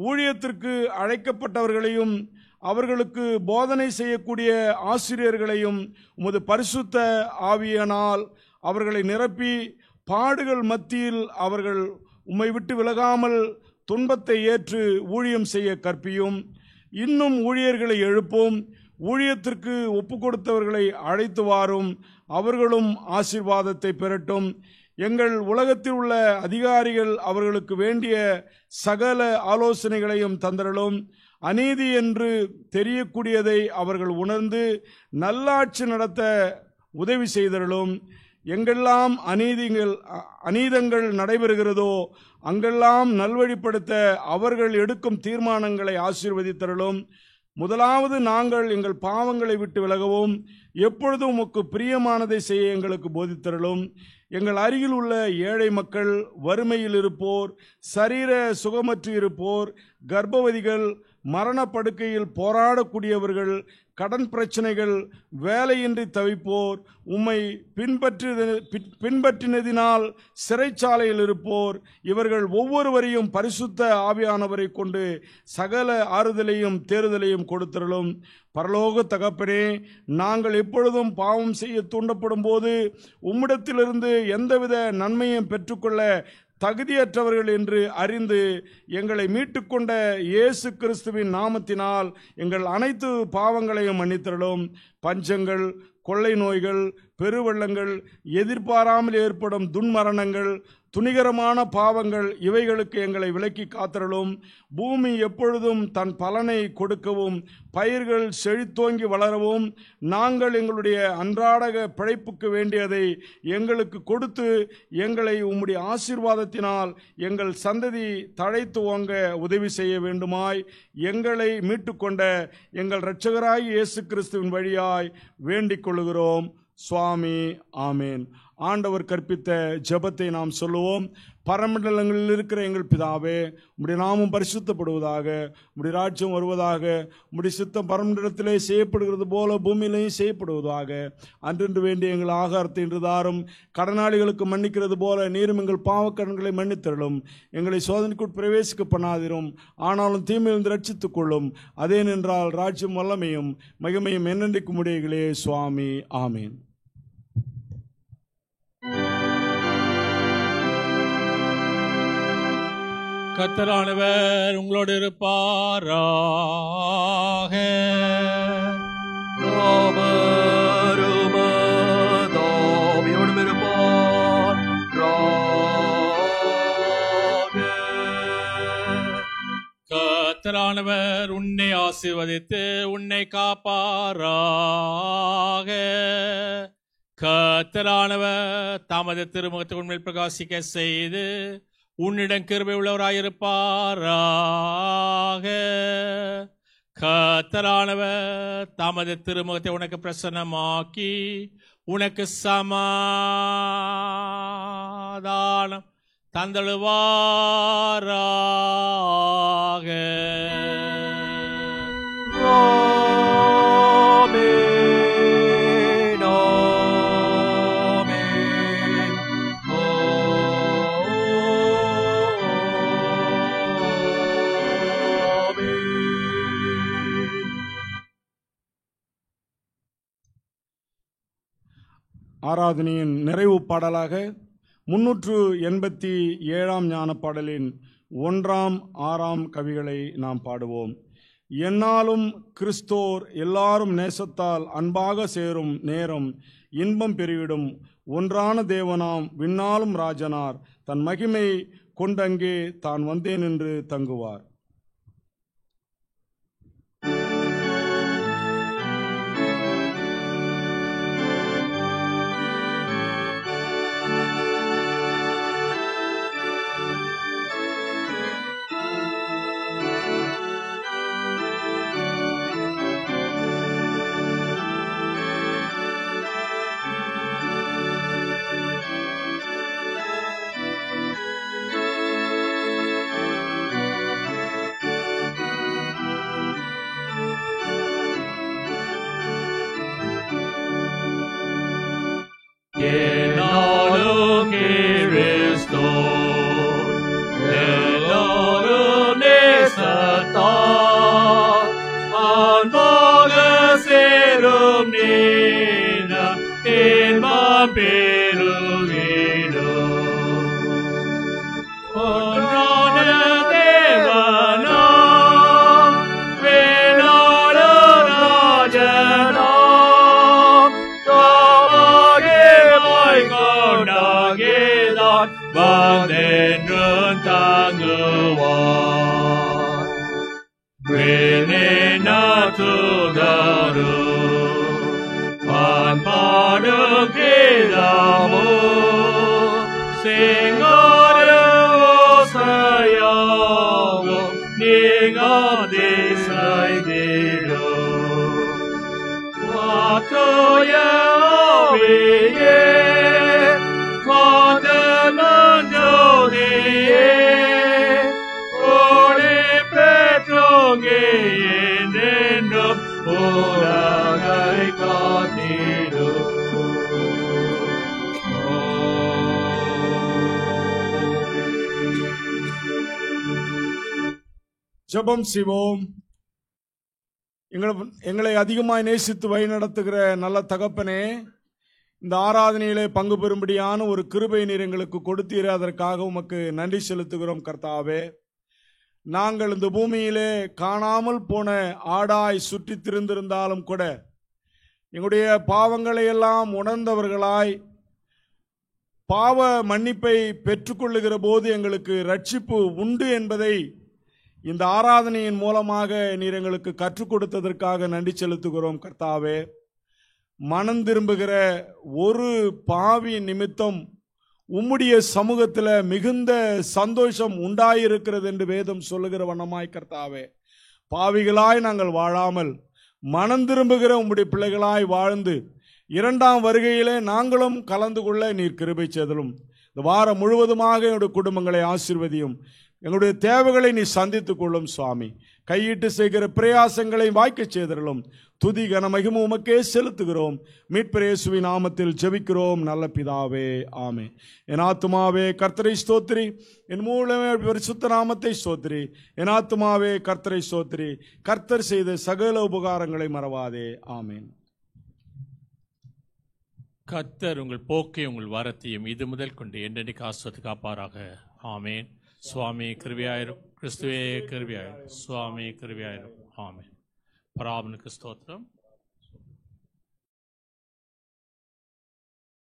ஊழியத்திற்கு அழைக்கப்பட்டவர்களையும் அவர்களுக்கு போதனை செய்யக்கூடிய ஆசிரியர்களையும் உமது பரிசுத்த ஆவியினால் அவர்களை நிரப்பி பாடுகள் மத்தியில் அவர்கள் உம்மை விட்டு விலகாமல் துன்பத்தை ஏற்று ஊழியம் செய்ய கற்பியும். இன்னும் ஊழியர்களை எழுப்பும். ஊழியத்திற்கு ஒப்பு கொடுத்தவர்களை அழைத்து வாரும். அவர்களும் ஆசீர்வாதத்தை பெறட்டும். எங்கள் உலகத்தில் உள்ள அதிகாரிகள் அவர்களுக்கு வேண்டிய சகல ஆலோசனைகளையும் தந்தரலும். அநீதி என்று தெரியக்கூடியதை அவர்கள் உணர்ந்து நல்லாட்சி நடத்த உதவி செய்தரலும். எங்கெல்லாம் அநீதங்கள் நடைபெறுகிறதோ அங்கெல்லாம் நல்வழிப்படுத்த அவர்கள் எடுக்கும் தீர்மானங்களை ஆசீர்வதித்தரலும். முதலாவது நாங்கள் எங்கள் பாவங்களை விட்டு விலகவும் எப்பொழுதும் உமக்கு பிரியமானதை செய்ய எங்களுக்கு போதித்தரலும். எங்கள் அருகில் உள்ள ஏழை மக்கள், வறுமையில் இருப்போர், சரீர சுகமற்று இருப்போர், கர்ப்பவதிகள், மரணப்படுக்கையில் போராடக்கூடியவர்கள், கடன் பிரச்சனைகள், வேலையின்றி தவிப்போர், உம்மை பின்பற்றினதினால் சிறைச்சாலையில் இருப்போர், இவர்கள் ஒவ்வொருவரையும் பரிசுத்த ஆவியானவரை கொண்டு சகல ஆறுதலையும் தேறுதலையும் கொடுத்தருளும். பரலோக தகப்பனே, நாங்கள் எப்பொழுதும் பாவம் செய்ய தூண்டப்படும் போது உம்மிடத்திலிருந்து எந்தவித நன்மையும் பெற்றுக்கொள்ள தகுதியற்றவர்கள் என்று அறிந்து எங்களை மீட்டுக்கொண்ட இயேசு கிறிஸ்துவின் நாமத்தினால் எங்கள் அனைத்து பாவங்களையும் மன்னித்தருளும். பஞ்சங்கள், கொள்ளை நோய்கள், பெருவெள்ளங்கள், எதிர்பாராமல் ஏற்படும் துன்மரணங்கள், துணிகரமான பாவங்கள் இவைகளுக்கு எங்களை விலக்கி காத்தருளும். பூமி எப்பொழுதும் தன் பலனை கொடுக்கவும் பயிர்கள் செழித்தோங்கி வளரவும் நாங்கள் எங்களுடைய அன்றாட பிழைப்புக்கு வேண்டியதை எங்களுக்கு கொடுத்து எங்களை உம்முடைய ஆசீர்வாதத்தினால் எங்கள் சந்ததி தழைத்து ஓங்க உதவி செய்ய வேண்டுமாய் எங்களை மீட்டுக்கொண்ட எங்கள் இரட்சகராய் இயேசு கிறிஸ்துவின் வழியாய் வேண்டிக் கொள்கிறோம். சுவாமி, ஆமேன். ஆண்டவர் கற்பித்த ஜெபத்தை நாம் சொல்லுவோம். பரமண்டலங்களில் இருக்கிற எங்கள் பிதாவே, உம்முடைய நாமம் பரிசுத்தப்படுவதாக, உம்முடைய ராஜ்யம் வருவதாக, உம்முடைய சித்தம் பரமண்டலத்திலே செய்யப்படுகிறது போல பூமியிலேயும் செய்யப்படுவதாக. அன்றென்று வேண்டிய எங்கள் ஆகாரத்தை இன்று தாரும். கடனாளிகளுக்கு மன்னிக்கிறது போல நீரும் எங்கள் பாவக்கடன்களை மன்னித்தருளும். எங்களை சோதனைக்குள் பிரவேசிக்க பண்ணாதிரும், ஆனாலும் தீமையிலிருந்து ரட்சித்துக் கொள்ளும். அதே நின்றால் ராஜ்யம் வல்லமையும் மகிமையும் என்னென்றைக்கும் உடையகளே. சுவாமி, ஆமேன். கர்த்தரானவர் உங்களோடு இருப்பாராக. கர்த்தரானவர் உன்னை ஆசீர்வதித்து உன்னை காப்பாராக. கர்த்தரானவர் தமது திருமுகத்தை உன்மேல் பிரகாசிக்க செய்து உன்னிடம் கிருபை உள்ளவராயிருப்பாராக. கர்த்தரானவர் தமது திருமுகத்தை உனக்கு பிரசன்னமாக்கி உனக்கு சமாதானம் தந்தழுவாராக. ஆராதனையின் நிறைவு பாடலாக 387 ஞான பாடலின் 1, 6 கவிகளை நாம் பாடுவோம். என்னாலும் கிறிஸ்தோர் எல்லாரும் நேசத்தால் அன்பாக சேரும் நேரம் இன்பம் பெருகிடும். ஒன்றான தேவனாம் விண்ணாலும் ராஜனார் தன் மகிமை கொண்டங்கே தான் வந்தேன் என்று தங்குவார். ஜெபம் செய்வோம். எங்களை அதிகமாய் நேசித்து வழி நடத்துகிற நல்ல தகப்பனே, இந்த ஆராதனையிலே பங்கு பெறும்படியான ஒரு கிருபை நீர் எங்களுக்கு கொடுத்தீர். அதற்காக உமக்கு நன்றி செலுத்துகிறோம் கர்த்தாவே. நாங்கள் இந்த பூமியிலே காணாமல் போன ஆடாய் சுற்றி திரிந்திருந்தாலும் கூட எங்களுடைய பாவங்களை எல்லாம் உணர்ந்தவர்களாய் பாவ மன்னிப்பை பெற்றுக்கொள்ளுகிற போது எங்களுக்கு ரட்சிப்பு உண்டு என்பதை இந்த ஆராதனையின் மூலமாக நீர் எங்களுக்கு கற்றுக் கொடுத்ததற்காக நன்றி செலுத்துகிறோம் கர்த்தாவே. மனம் திரும்புகிற ஒரு பாவி நிமித்தம் உம்முடைய சமூகத்தில் மிகுந்த சந்தோஷம் உண்டாயிருக்கிறது என்று வேதம் சொல்லுகிற வண்ணமாய் கர்த்தாவே, பாவிகளாய் நாங்கள் வாழாமல் மனம் திரும்புகிற உம்முடைய பிள்ளைகளாய் வாழ்ந்து 2ஆம் வருகையிலே நாங்களும் கலந்து கொள்ள நீர் கிருபை செய்தலும். இந்த வாரம் முழுவதுமாக என்னுடைய குடும்பங்களை ஆசீர்வதியும். எங்களுடைய தேவைகளை நீ சந்தித்துக் கொள்ளும் சுவாமி. கையிட்டு செய்கிற பிரயாசங்களை வாய்க்கச் செய்தலும். துதி கன மகிமை உமக்கே செலுத்துகிறோம். மீட்பர் இயேசுவின் நாமத்தில் ஜெபிக்கிறோம் நல்ல பிதாவே, ஆமே. என் ஆத்துமாவே கர்த்தரை ஸ்தோத்திரி, என் மூலமே பரிசுத்த நாமத்தை ஸ்தோத்திரி. என் ஆத்துமாவே கர்த்தரை ஸ்தோத்திரி, கர்த்தர் செய்த சகல உபகாரங்களை மறவாதே, ஆமேன். கர்த்தர் உங்கள் போக்கை உங்கள் வரத்தையும் இது முதல் கொண்டு என்றென்றைக்கு ஆஸ்வத்து காப்பாராக, ஆமேன். சுவாமி கிருபையாயிரும், கிறிஸ்துவே கிருபையாயிரும், சுவாமி கிருபையாயிரும், ஆமென். பராபனுக்கு ஸ்தோத்திரம்.